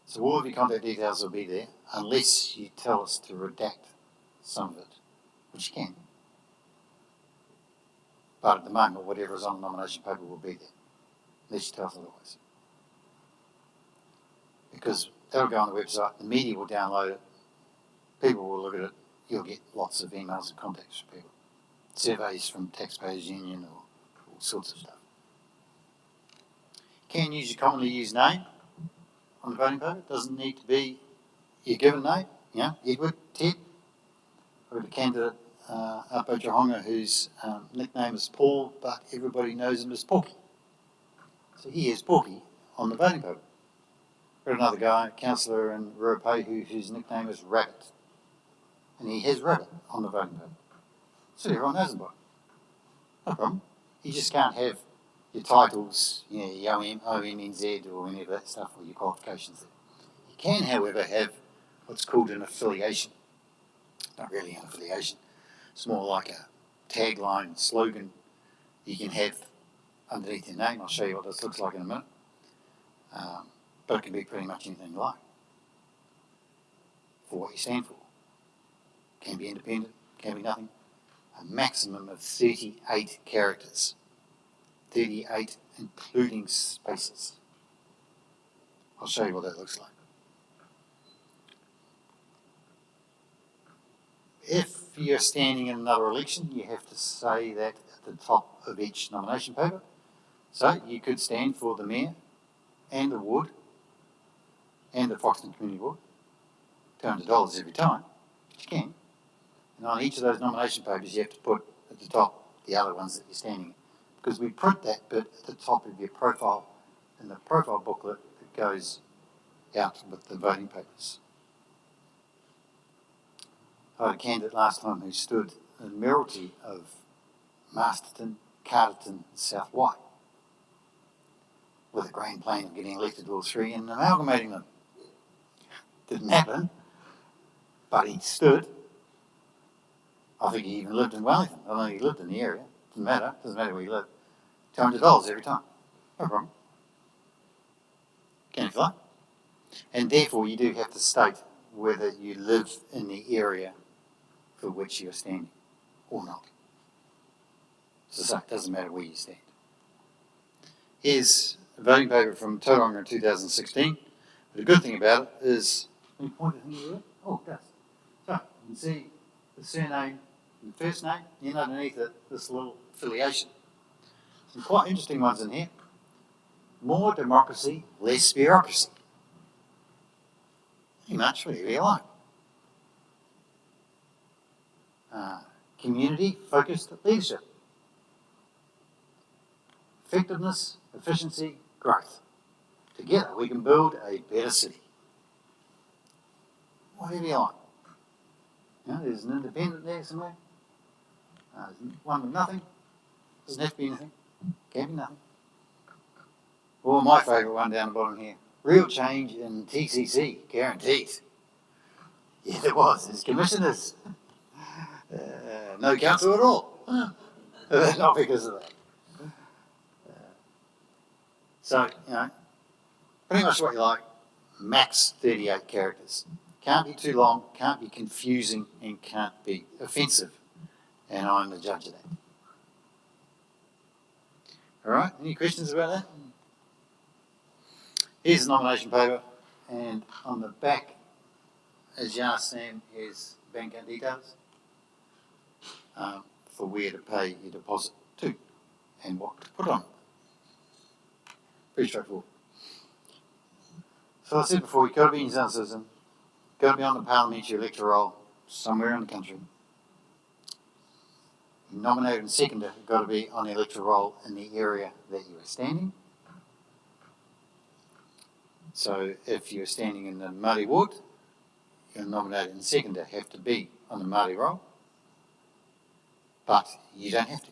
So all of your contact details will be there, unless you tell us to redact some of it, which you can. But at the moment, whatever is on the nomination paper will be there, unless you tell us otherwise. Because that'll go on the website, the media will download it, people will look at it, you'll get lots of emails and contacts from people. Surveys from Taxpayers Union or all sorts of stuff. You can use your commonly used name on the voting paper. It doesn't need to be your given name. You know, Edward, Ted. I've got a candidate up at Johonga whose nickname is Paul, but everybody knows him as Porky. So he is Porky on the voting paper. Got another guy, a councillor in Ruape, whose nickname is Rabbit. And he has Rabbit on the voting paper. So everyone knows him by it. No problem. You just can't have your titles, you know, your OMNZ or any of that stuff, or your qualifications there. You can, however, have what's called an affiliation. Not really an affiliation. It's more like a tagline, slogan you can have underneath your name. I'll show you what this looks like in a minute. But it can be pretty much anything you like for what you stand for. Can be independent, can be nothing. A maximum of 38 characters. 38 including spaces. I'll show you what that looks like. If you're standing in another election, you have to say that at the top of each nomination paper. So you could stand for the mayor and the ward and the Foxton Community Ward. $200 every time, but you can. And on each of those nomination papers, you have to put at the top the other ones that you're standing in. Because we print that bit at the top of your profile in the profile booklet that goes out with the voting papers. I had a candidate last time who stood in the Mayoralty of Masterton, Carterton, and South White with a grand plan of getting elected all three and amalgamating them. Didn't happen, but he stood. I think he even lived in Wellington. I don't know, he lived in the area. Doesn't matter where you live. $200 every time. No problem. Can if you like. And therefore you do have to state whether you live in the area for which you're standing or not. So it doesn't matter where you stand. Here's a voting paper from Tauranga in 2016. But the good thing about it is, can you point it here? Oh, it does. So you can see the surname and the first name, and underneath it, this little affiliation. Some quite interesting ones in here. More democracy, less bureaucracy. Pretty much whatever you like. Community-focused leadership. Effectiveness, efficiency, growth. Together we can build a better city. Whatever you like. You know, there's an independent there somewhere. There's one with nothing. Doesn't have to be anything. Can be nothing. Or my favourite one down the bottom here. Real change in TCC, guaranteed. Yeah, there was. There's commissioners. No council at all. Not because of that. So, you know, pretty much what you like. Max 38 characters. Can't be too long, can't be confusing, and can't be offensive And I'm the judge of that. All right, any questions about that? Here's the nomination paper, and on the back, as you asked Sam, here's bank account details for where to pay your deposit to and what to put on it. Pretty straightforward. So I said before, you've got to be a New Zealand citizen, got to be on the parliamentary electoral roll somewhere in the country. Nominated and seconded have got to be on the electoral roll in the area that you are standing. So if you're standing in the Māori ward, your nominated and seconded have to be on the Māori roll, but you don't have to.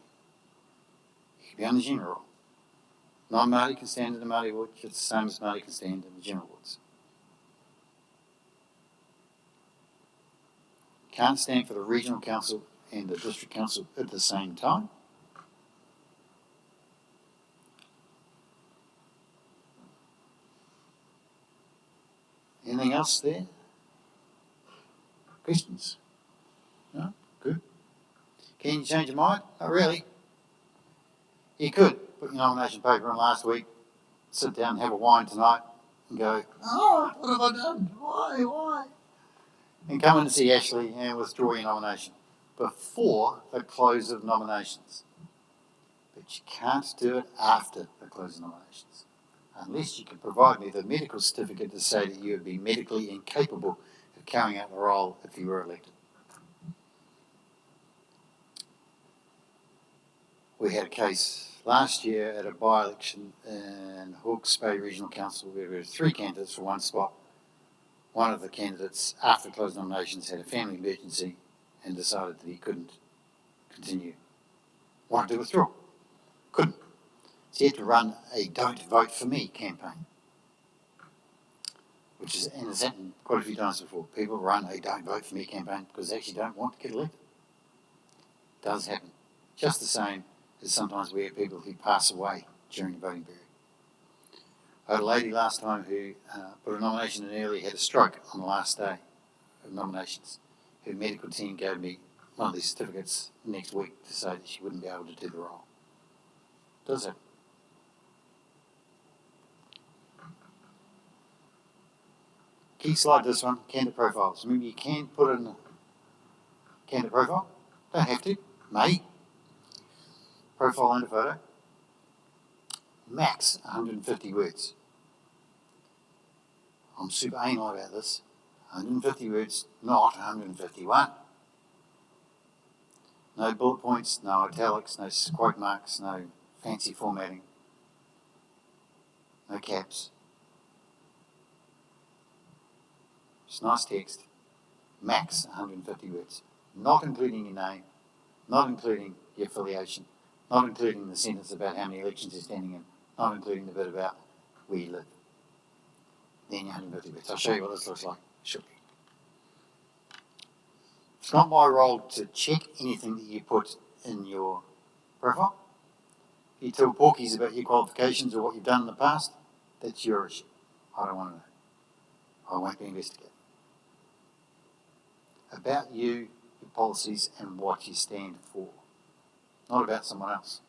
You can be on the general roll. Non-Māori can stand in the Māori ward just the same as Māori can stand in the general wards. Can't stand for the regional council and the district council at the same time. Anything else there? Questions? No? Good. Can you change your mind? Not really. You could put your nomination paper in last week, sit down and have a wine tonight and go, oh, what have I done? Why? And come in and see Ashley and withdraw your nomination before the close of nominations. But you can't do it after the close of nominations, unless you can provide me the medical certificate to say that you would be medically incapable of carrying out the role if you were elected. We had a case last year at a by-election in Hawke's Bay Regional Council where there were 3 candidates for one spot. One of the candidates, after closed nominations, had a family emergency and decided that he couldn't continue. Wanted to withdraw. Couldn't. So he had to run a Don't Vote For Me campaign, which is, and it's happened quite a few times before. People run a Don't Vote For Me campaign because they actually don't want to get elected. It does happen. Just the same as sometimes we have people who pass away during the voting period. I had a lady last time who put a nomination in early, had a stroke on the last day of nominations. Her medical team gave me one of these certificates next week to say that she wouldn't be able to do the role. Does it? Key slide this one, candidate profiles. Remember, you can put in a candidate profile. Don't have to. May. Profile and a photo. Max 150 words. I'm super anal about this. 150 words, not 151. No bullet points, no italics, no quote marks, no fancy formatting, no caps. Just nice text. Max 150 words. Not including your name, not including your affiliation, not including the sentence about how many elections you're standing in, not including the bit about where you live. Then your 150 words. I'll show you what this looks like shortly. It's not my role to check anything that you put in your profile. If you tell porkies about your qualifications or what you've done in the past, that's your issue. I don't want to know. I won't be investigating. About you, your policies, and what you stand for. Not about someone else.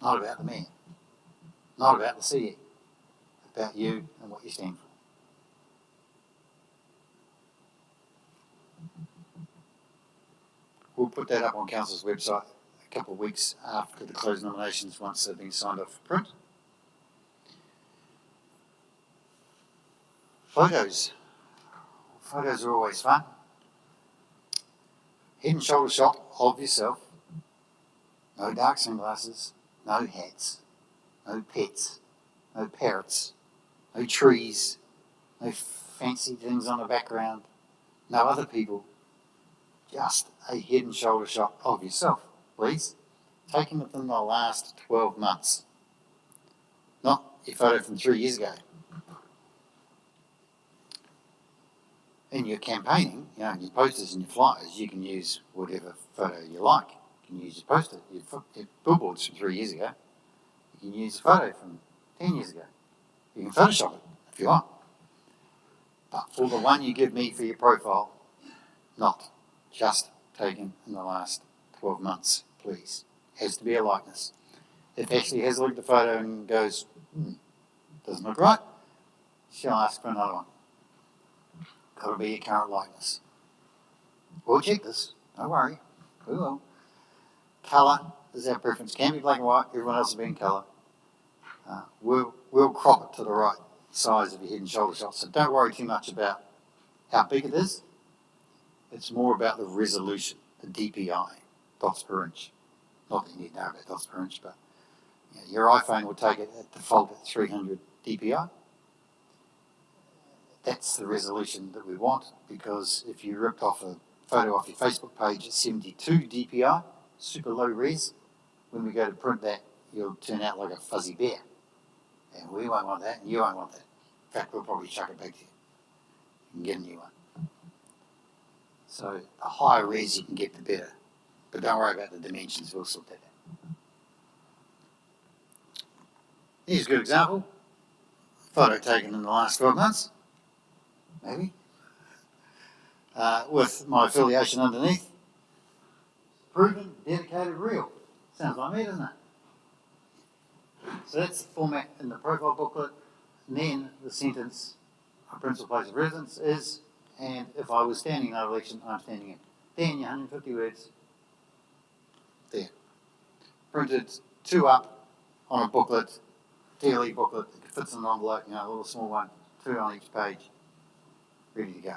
Not about the mayor. Not about the CE. About you and what you stand for. We'll put that up on Council's website a couple of weeks after the closed nominations once they've been signed off for print. Photos. Photos are always fun. Head and shoulder shot of yourself. No dark sunglasses, no hats, no pets, no parrots, no trees, no fancy things on the background, no other people. Just a head and shoulder shot of yourself, please. Taken within the last 12 months. Not your photo from 3 years ago. In your campaigning, you know, your posters and your flyers, you can use whatever photo you like. You can use your poster, your billboards from 3 years ago. You can use a photo from 10 years ago. You can Photoshop it if you want. But for the one you give me for your profile, not just taken in the last 12 months, please. Has to be a likeness. If Ashley has looked at the photo and goes, doesn't look right, she'll ask for another one. Got to be a current likeness. We'll check this, don't worry, we will. Colour is our preference. Can be black and white, everyone else will be in colour. We'll crop it to the right size of your head and shoulder shot, so don't worry too much about how big it is. It's more about the resolution, the DPI, dots per inch. Not that you need to know about dots per inch, but your iPhone will take it at default at 300 DPI. That's the resolution that we want, because if you ripped off a photo off your Facebook page at 72 DPI, super low res, when we go to print that, you'll turn out like a fuzzy bear. And we won't want that, and you won't want that. In fact, we'll probably chuck it back to you. You can get a new one. So the higher res you can get, the better. But don't worry about the dimensions, we'll sort that out. Here's a good example. Photo taken in the last 12 months, maybe, with my affiliation underneath. Proven, dedicated, real. Sounds like me, doesn't it? So that's the format in the profile booklet. And then the sentence, our principal place of residence is, and if I was standing in an election, I'm standing in. Then your 150 words, there. Printed 2 up on a booklet, DLE booklet, it fits in an envelope, a little small one, 2 on each page, ready to go.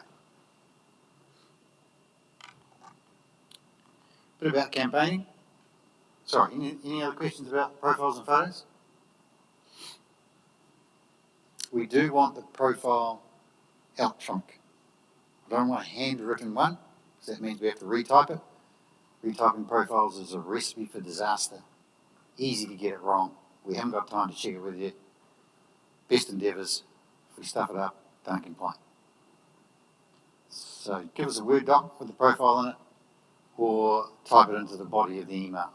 Bit about campaigning. Sorry, any other questions about profiles and photos? We do want the profile electronic. I don't want a handwritten one, because that means we have to retype it. Retyping profiles is a recipe for disaster. Easy to get it wrong. We haven't got time to check it with you. Best endeavours. If we stuff it up, don't complain. So give us a Word doc with the profile in it, or type it into the body of the email.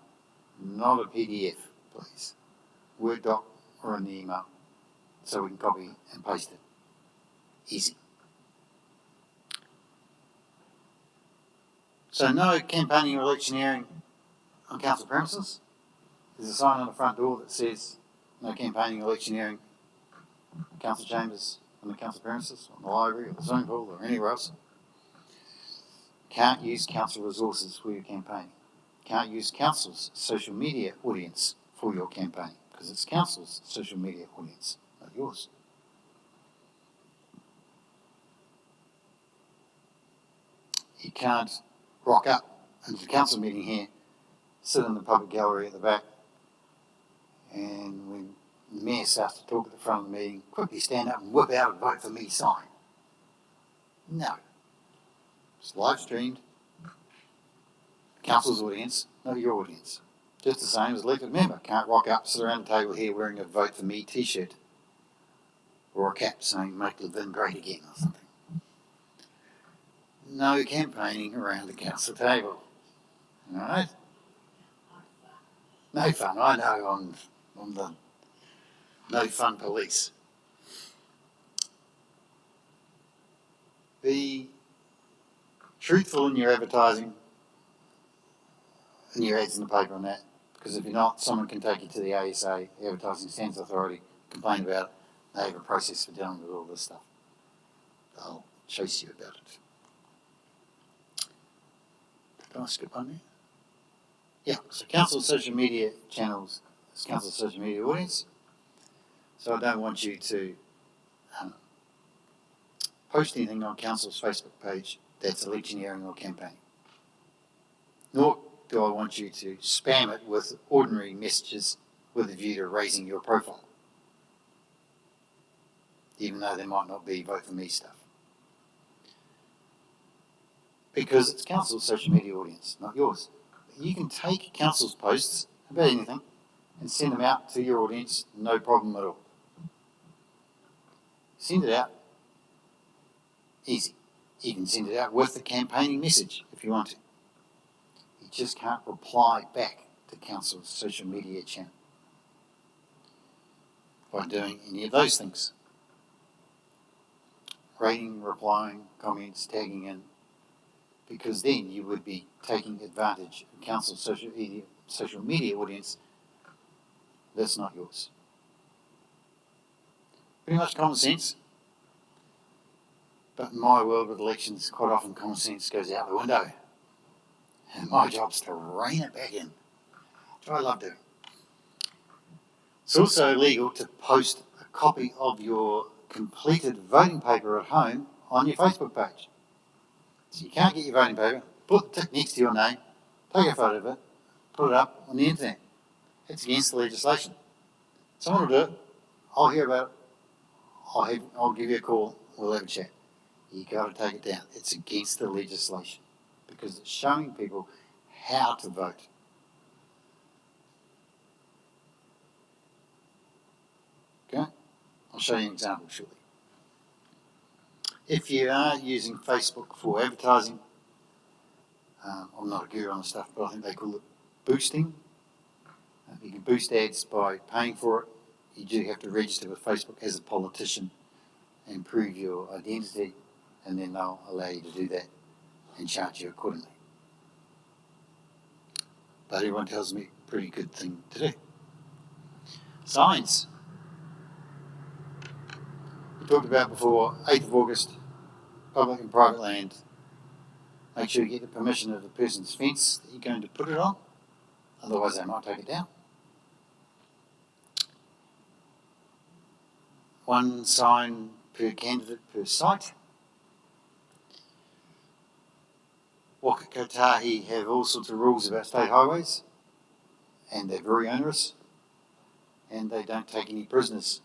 Not a PDF, please. Word doc or in the email, so we can copy and paste it. Easy. So no campaigning or electioneering on council premises. There's a sign on the front door that says no campaigning or electioneering in council chambers, on the council premises, on the library, or the swimming pool, or anywhere else. Can't use council resources for your campaign. Can't use council's social media audience for your campaign, because it's council's social media audience, not yours. You can't rock up into the council meeting here, sit in the public gallery at the back, and when the mayor starts to talk at the front of the meeting, quickly stand up and whip out a vote for me sign. No. It's live streamed. Council's audience, not your audience. Just the same as elected member. Can't rock up, sit around the table here wearing a vote for me t-shirt or a cap saying make Levin great again or something. No campaigning around the council table. Alright? No fun. I know I'm the no fun police. Be truthful in your advertising and your ads in the paper on that, because if you're not, someone can take you to the ASA, the Advertising Standards Authority, complain about it. They have a process for dealing with all this stuff. They'll chase you about it. Did I skip one there? Yeah, so council's social media channels is council's social media audience. So I don't want you to post anything on council's Facebook page that's electioneering or campaigning. Nor do I want you to spam it with ordinary messages with a view to raising your profile, even though there might not be vote for me stuff. Because it's council's social media audience, not yours. You can take council's posts about anything and send them out to your audience, no problem at all. Send it out. Easy. You can send it out with the campaigning message if you want to. You just can't reply back to council's social media channel by doing any of those things. Rating, replying, comments, tagging in. because then you would be taking advantage of council's social media audience that's not yours. Pretty much common sense. But in my world with elections, quite often common sense goes out the window. And my job's to rein it back in, which I love doing. It's also illegal to post a copy of your completed voting paper at home on your Facebook page. So you can't get your voting paper, put the tick next to your name, take a photo of it, put it up on the internet. It's against the legislation. Someone will do it. I'll hear about it. I'll give you a call. We'll have a chat. You got to take it down. It's against the legislation because it's showing people how to vote. Okay? I'll show you an example shortly. If you are using Facebook for advertising, I'm not a guru on the stuff, but I think they call it boosting. You can boost ads by paying for it. You do have to register with Facebook as a politician and prove your identity, and then they'll allow you to do that and charge you accordingly. But everyone tells me pretty good thing to do. Signs. We talked about before, 8th of August, public and private land. Make sure you get the permission of the person's fence that you're going to put it on, otherwise they might take it down. One sign per candidate per site. Waka Kotahi have all sorts of rules about state highways, and they're very onerous, and they don't take any prisoners.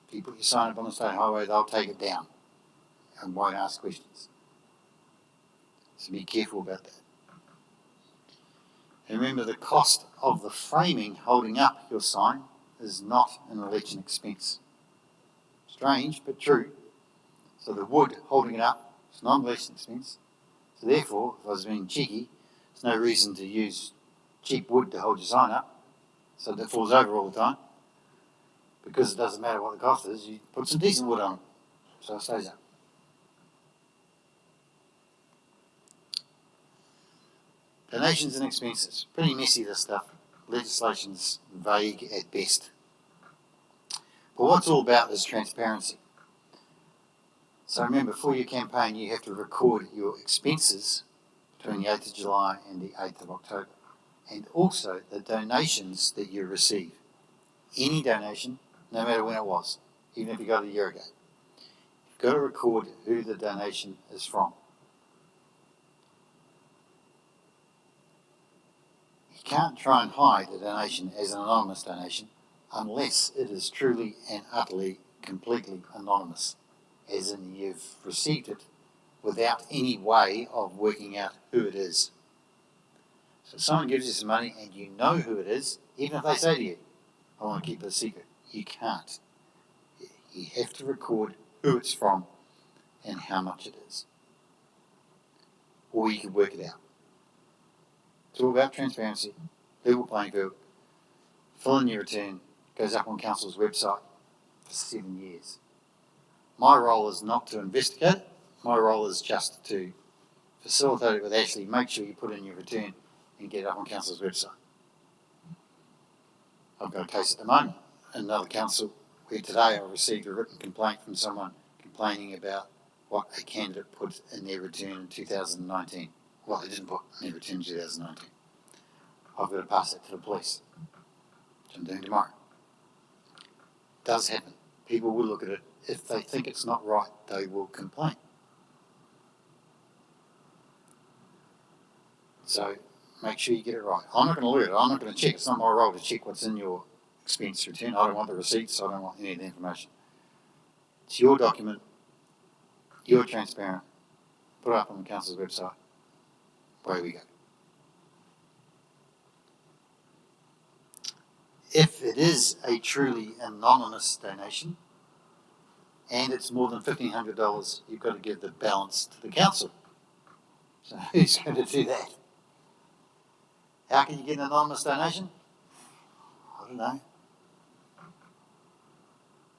If you put your sign up on the state highway, they'll take it down and won't ask questions. So be careful about that. And remember, the cost of the framing holding up your sign is not an election expense. Strange, but true. So the wood holding it up is not an election expense. So therefore, if I was being cheeky, there's no reason to use cheap wood to hold your sign up so that it falls over all the time. Because it doesn't matter what the cost is, you put some decent wood on it so it stays up. Donations and expenses. Pretty messy, this stuff. Legislation's vague at best. But what it's all about is transparency. So remember, for your campaign, you have to record your expenses between the 8th of July and the 8th of October, and also the donations that you receive. Any donation, no matter when it was, even if you got it a year ago. You've got to record who the donation is from. You can't try and hide a donation as an anonymous donation unless it is truly and utterly, completely anonymous, as in you've received it without any way of working out who it is. So if someone gives you some money and you know who it is, even if they say to you, I want to keep it a secret, you can't. You have to record who it's from and how much it is. Or you can work it out. It's all about transparency, level playing field. Fill in your return, goes up on council's website for 7 years. My role is not to investigate it. My role is just to facilitate it with Ashley, make sure you put in your return and get it up on council's website. I've got a case at the moment in another council where today I received a written complaint from someone complaining about what a candidate put in their return in 2019. Well, they didn't put in their return in 2019. I've got to pass it to the police, which I'm doing tomorrow. It does happen. People will look at it. If they think it's not right, they will complain. So make sure you get it right. I'm not going to look at it. I'm not going to check. It's not my role to check what's in your expense return. I don't want the receipts. I don't want any of the information. It's your document. You're transparent. Put it up on the council's website. Away we go. If it is a truly anonymous donation and it's more than $1,500, you've got to give the balance to the council. So who's going to do that? How can you get an anonymous donation? I don't know.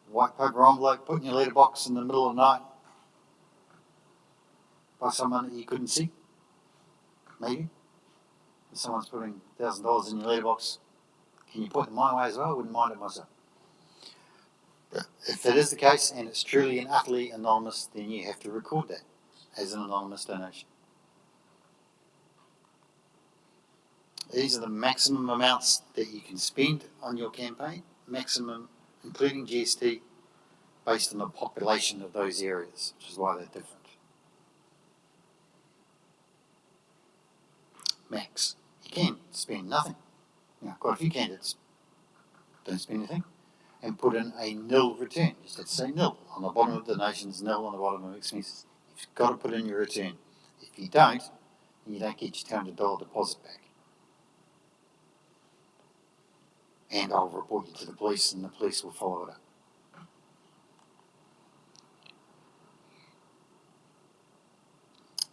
White paper envelope put in your letterbox in the middle of the night by someone that you couldn't see. maybe. If someone's putting $1,000 in your letterbox, can you point them my way as well? I wouldn't mind it myself. But if that is the case and it's truly and utterly anonymous, then you have to record that as an anonymous donation. These are the maximum amounts that you can spend on your campaign, maximum including GST, based on the population of those areas, which is why they're different. Max. You can spend nothing. Now, quite a few candidates don't spend anything and put in a nil return. Just have to say nil on the bottom of donations, nil on the bottom of expenses. You've got to put in your return. If you don't, then you don't get your $200 deposit back. And I'll report you to the police and the police will follow it up.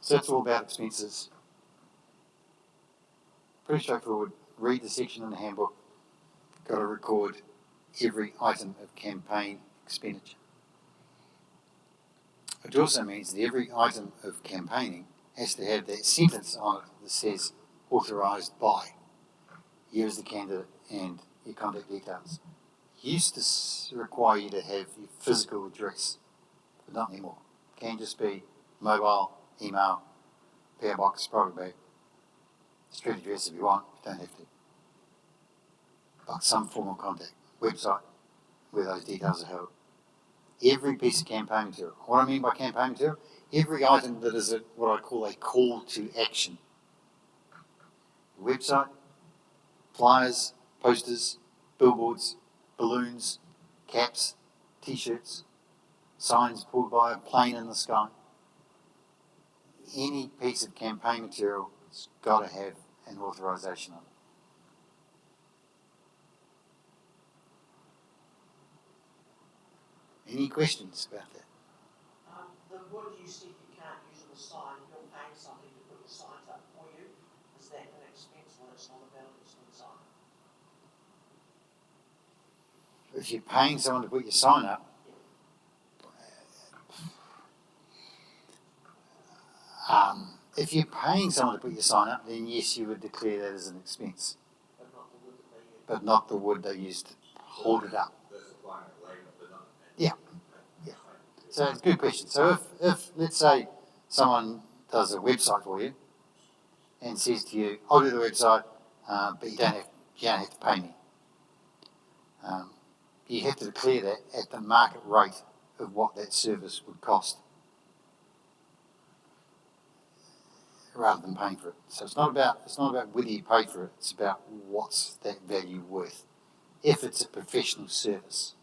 So that's all about expenses. Pretty straightforward. Read the section in the handbook. Got to record every item of campaign expenditure. Which also means that every item of campaigning has to have that sentence on it that says authorised by. Here's the candidate and your contact details. Used to require you to have your physical address, but not anymore. Can just be mobile, email, PO box, private bag, street address if you want, you don't have to. But some form of contact, website, where those details are held. Every piece of campaign material. What I mean by campaign material, every item that is what I call a call to action. Website, flyers, posters, billboards, balloons, caps, t-shirts, signs pulled by a plane in the sky. Any piece of campaign material has got to have an authorisation on it. Any questions about that? The wood you said you can't use on the sign, you're paying something to put the signs up for you. Is that an expense or it's not a valid expense sign? If you're paying someone to put your sign up, if you're paying someone to put your sign up, then yes, you would declare that as an expense. But not the wood that they use. But not the wood they used to hold it up. Yeah. Yeah. So it's a good question. So if let's say someone does a website for you and says to you, I'll do the website, but you don't have to pay me. You have to declare that at the market rate of what that service would cost, rather than paying for it. So it's not about whether you pay for it, it's about what's that value worth, if it's a professional service.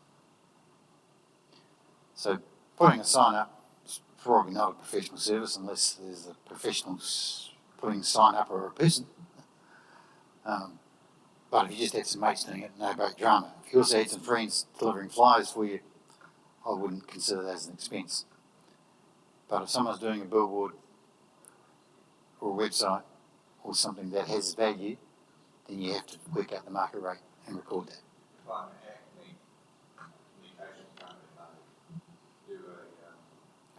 So putting a sign up is probably not a professional service unless there's a professional putting a sign up or a person. But if you just had some mates doing it, no great drama. If you also had some friends delivering flyers for you, I wouldn't consider that as an expense. But if someone's doing a billboard or a website or something that has value, then you have to work out the market rate and record that. If I'm a communications company, do a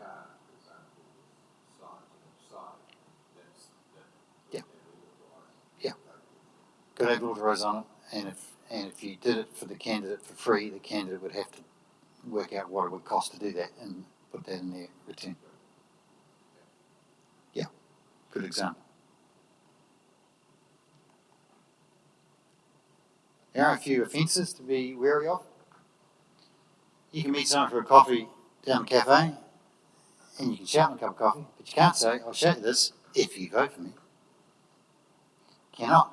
card, for example, signs on the side, Yeah. Got to have authorised on it, and if you did it for the candidate for free, the candidate would have to work out what it would cost to do that and put that in their return. Yeah, good example. There are a few offences to be wary of. You can meet someone for a coffee down the cafe, and you can shout them a cup of coffee, but you can't say, I'll show you this if you vote for me. Cannot.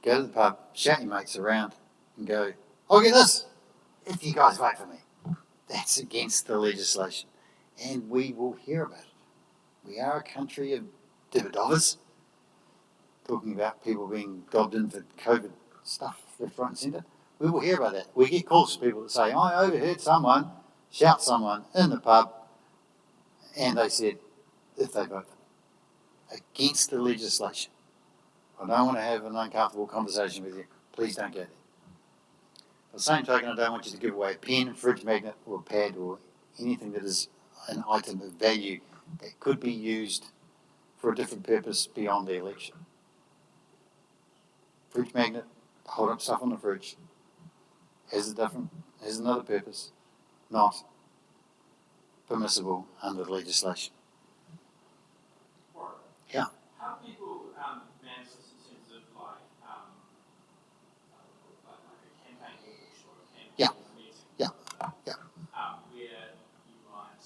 Go to the pub, shout your mates around, and go, I'll get this if you guys vote for me. That's against the legislation, and we will hear about it. We are a country of dividovers, talking about people being dobbed in for COVID stuff left, right and centre. We will hear about that. We get calls from people that say, I overheard someone shout someone in the pub, and they said, if they vote for me, against the legislation. I don't want to have an uncomfortable conversation with you. Please don't go there. By the same token, I don't want you to give away a pen, fridge magnet, or a pad, or anything that is an item of value that could be used for a different purpose beyond the election. Fridge magnet, hold up stuff on the fridge, has another purpose, not permissible under the legislation. Yeah. How do people manage this in terms of like a campaign launch or a campaign meeting? Where you might,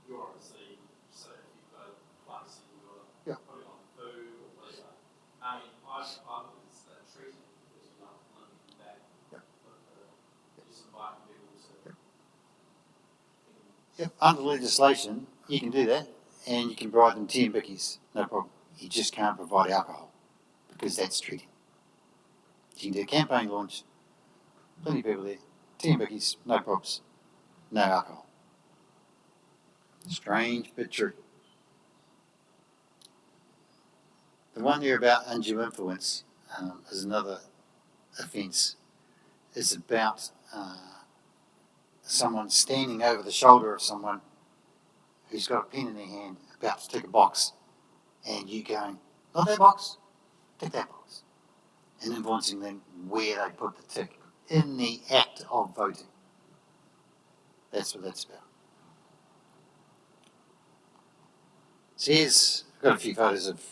you're obviously, so if you've got a place and you're putting on food or whatever, I mean, I look at this treating because you're not limiting that, just inviting people to. Under legislation, you can do that, and you can provide them tea and bickies, no problem. You just can't provide alcohol, because that's treating. You can do a campaign launch, plenty of people there, tea and bickies, no problems, no alcohol. Strange but true. The one there about undue influence is another offence. It's about someone standing over the shoulder of someone who's got a pen in their hand, about to tick a box, and you going, not that box, tick that box, and influencing them where they put the tick in the act of voting. That's what that's about. So here's, I've got a few photos of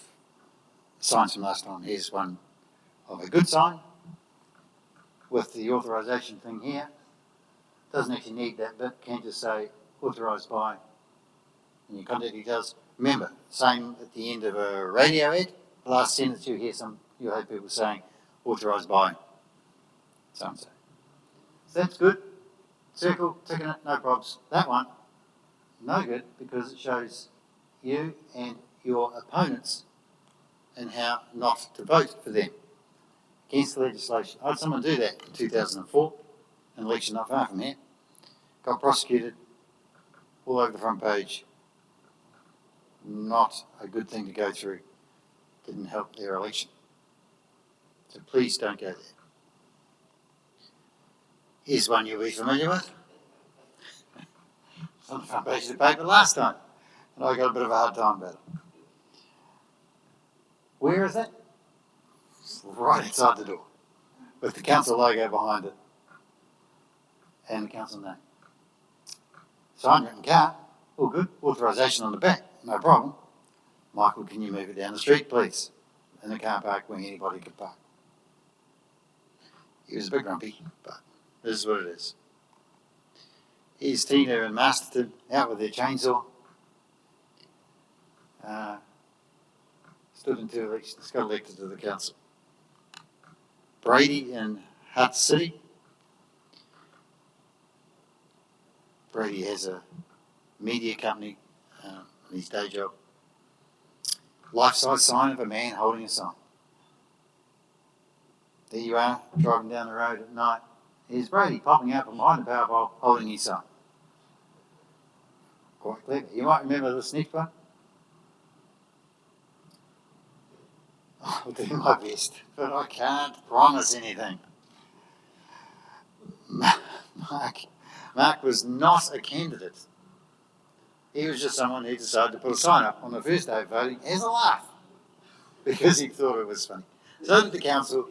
signs from last time. Here's one of a good sign with the authorisation thing here. Doesn't actually need that bit, can just say authorised by and your contact details. Remember, same at the end of a radio ad, the last sentence you'll hear people saying authorised by so and so. So that's good. Circle, ticking it, no probs. That one, no good because it shows you and your opponents and how not to vote for them. Against the legislation. I had someone do that in 2004, an election not far from here. Got prosecuted all over the front page. Not a good thing to go through. Didn't help their election. So please don't go there. Here's one you'll be familiar with. It's on the front page of the paper last time, and I got a bit of a hard time about it. Where is it? It's right inside the door, with the council logo behind it, and the council name. Sign written car, all good. Authorisation on the back, no problem. Michael, can you move it down the street, please? In the car park where anybody could park. He was a bit grumpy, but this is what it is. Here's Tina and Masterton out with their chainsaw. Stood in 2 elections, got elected to the council. Brady in Hutt City. Brady has a media company in his day job. Life-size sign of a man holding a sign. There you are, driving down the road at night. Here's Brady popping out from behind the power pole, holding his sign. Quite clever. You might remember this next one. I'll do my best, but I can't promise anything. Mark was not a candidate. He was just someone who decided to put a sign up on the first day of voting as a laugh because he thought it was funny. So did the council.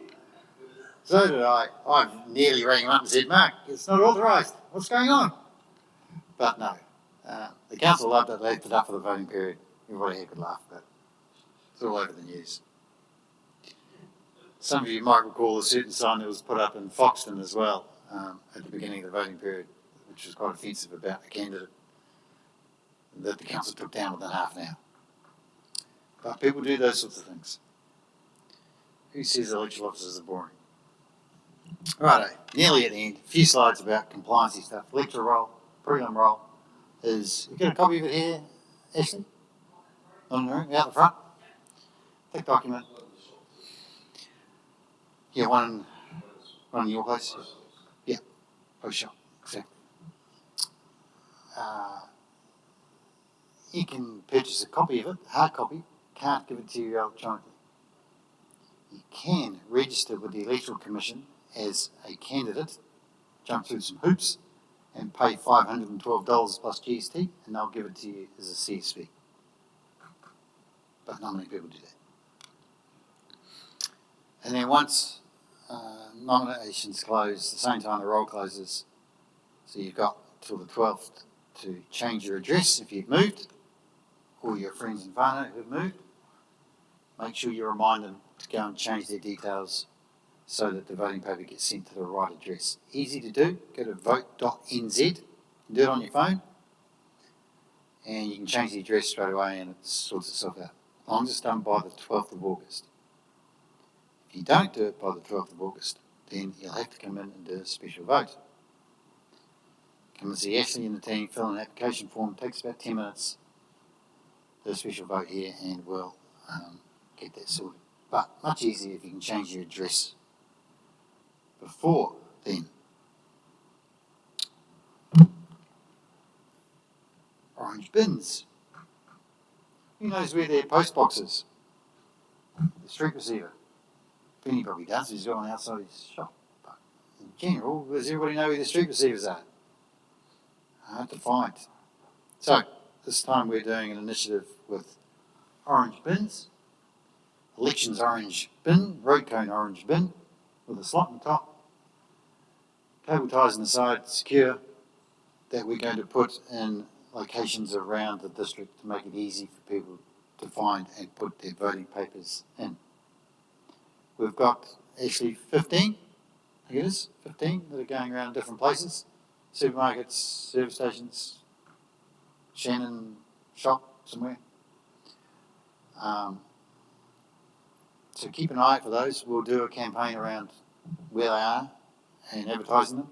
So did I. I nearly rang him up and said, Mark, it's not authorised. What's going on? But no. The council loved it. They left it up for the voting period. Everybody here could laugh about it. It's all over the news. Some of you might recall a certain sign that was put up in Foxton as well at the beginning of the voting period, which was quite offensive about a candidate that the council took down within half an hour. But people do those sorts of things. Who says election officers are boring? Righto, nearly at the end. A few slides about compliancy stuff. Electoral roll, prelim roll is. You got a copy of it here, Ashley? On the room, out the front. Thick document. Yeah, one in your place. Yeah, post shop, exactly. You can purchase a copy of it, hard copy. Can't give it to you electronically. You can register with the Electoral Commission as a candidate, jump through some hoops, and pay $512 plus GST, and they'll give it to you as a CSV. but not many people do that. And then once nominations close, the same time the roll closes, so you've got till the 12th to change your address if you've moved, or your friends and whānau who've moved. Make sure you remind them to go and change their details so that the voting paper gets sent to the right address. Easy to do. Go to vote.nz. You can do it on your phone. And you can change the address straight away and it sorts itself out. As long as it's done by the 12th of August. If you don't do it by the 12th of August, then you'll have to come in and do a special vote. Come and see Ashley and the team, fill in an application form. It takes about 10 minutes. Do a special vote here and we'll get that sorted. But much easier if you can change your address before then. Orange bins. Who knows where their post box is? The street receiver. Penny probably does, he's got one outside his shop. But in general, does everybody know where the street receivers are? Hard to find. So, this time we're doing an initiative with orange bins. Elections orange bin, road cone orange bin, with a slot on the top. Cable ties on the side, secure, that we're going to put in locations around the district to make it easy for people to find and put their voting papers in. We've got actually 15, I think it is, 15 that are going around different places. Supermarkets, service stations, Shannon shop somewhere. So keep an eye out for those. We'll do a campaign around where they are and advertising them.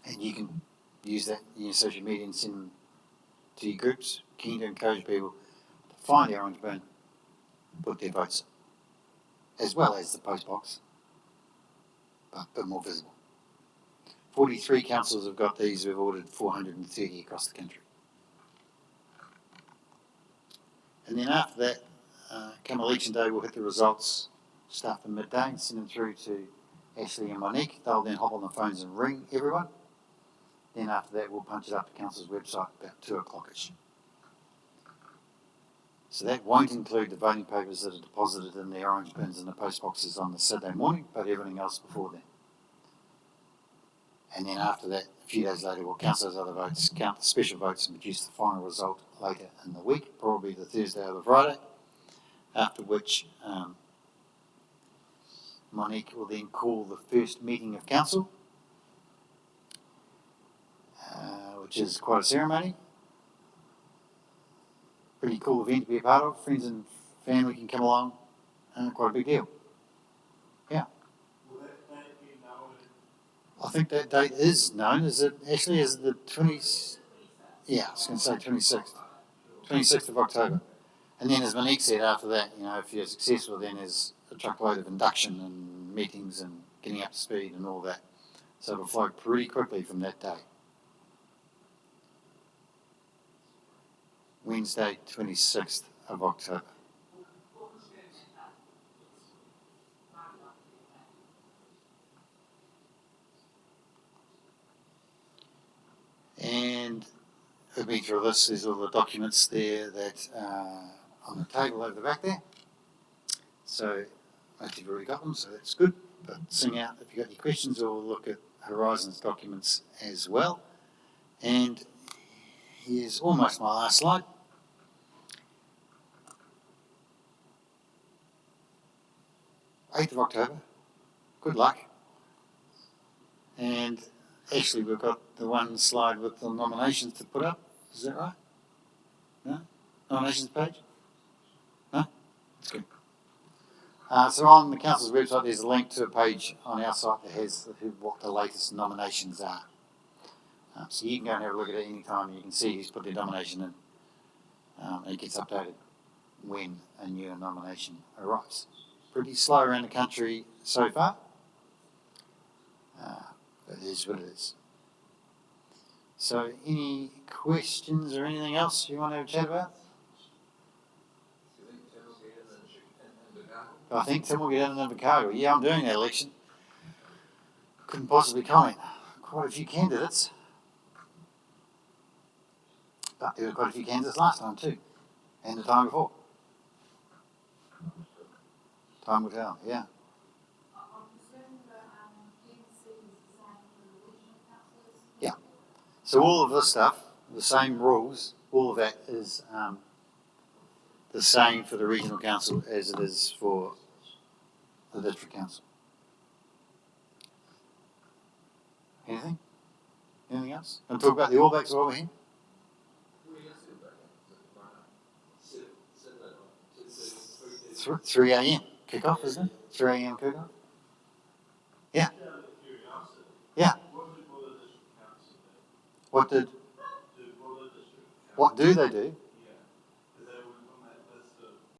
And you can use that in your social media and send them to your groups. Keen to encourage people to find the orange bin, put their votes in, as well as the post box, but a bit more visible. 43 councils have got these. We've ordered 430 across the country. And then after that, come election day, we'll hit the results, start from midday and send them through to Ashley and Monique. They'll then hop on the phones and ring everyone. Then after that, we'll punch it up to Council's website about 2 o'clock-ish. So that won't include the voting papers that are deposited in the orange bins and the post boxes on the Saturday morning, but everything else before then. And then after that, a few days later, we'll count those other votes, count the special votes and produce the final result later in the week, probably the Thursday or the Friday, after which Monique will then call the first meeting of council, which is quite a ceremony. Pretty cool event to be a part of. Friends and family can come along. Quite a big deal. Yeah. Will that date be known? I think that date is known. Is it actually? Is it the 20th? Yeah, I was going to say 26th. 26th of October. And then, as Monique said, after that, you know, if you're successful, then there's a truckload of induction and meetings and getting up to speed and all that. So it'll flow pretty quickly from that day. Wednesday, 26th of October. And we've been through this. There's all the documents there that are on the table over the back there. So most of you have already got them, so that's good. But sing out if you've got any questions, or look at Horizon's documents as well. And here's almost my last slide. Of October. Good luck. And actually, we've got the one slide with the nominations to put up. Is that right? No? Nominations page? No? That's good. So on the council's website, there's a link to a page on our site that has what the latest nominations are. So you can go and have a look at it any time, and you can see who's put their nomination in. And it gets updated when a new nomination arrives. Pretty slow around the country so far. But it is what it is. So any questions or anything else you want to have a chat about? I think Tim will get in Invercargill. Yeah, I'm doing that election. Couldn't possibly comment. Quite a few candidates. But there were quite a few candidates last time too. And the time before. Time will tell, yeah. Yeah. So all of this stuff, the same rules, all of that is the same for the regional council as it is for the district council. Anything? Anything else? Want to talk about the All Blacks while we're here? 3 a.m. kick-off, isn't it? 3 a.m. kick-off? Yeah. Yeah. What do they do?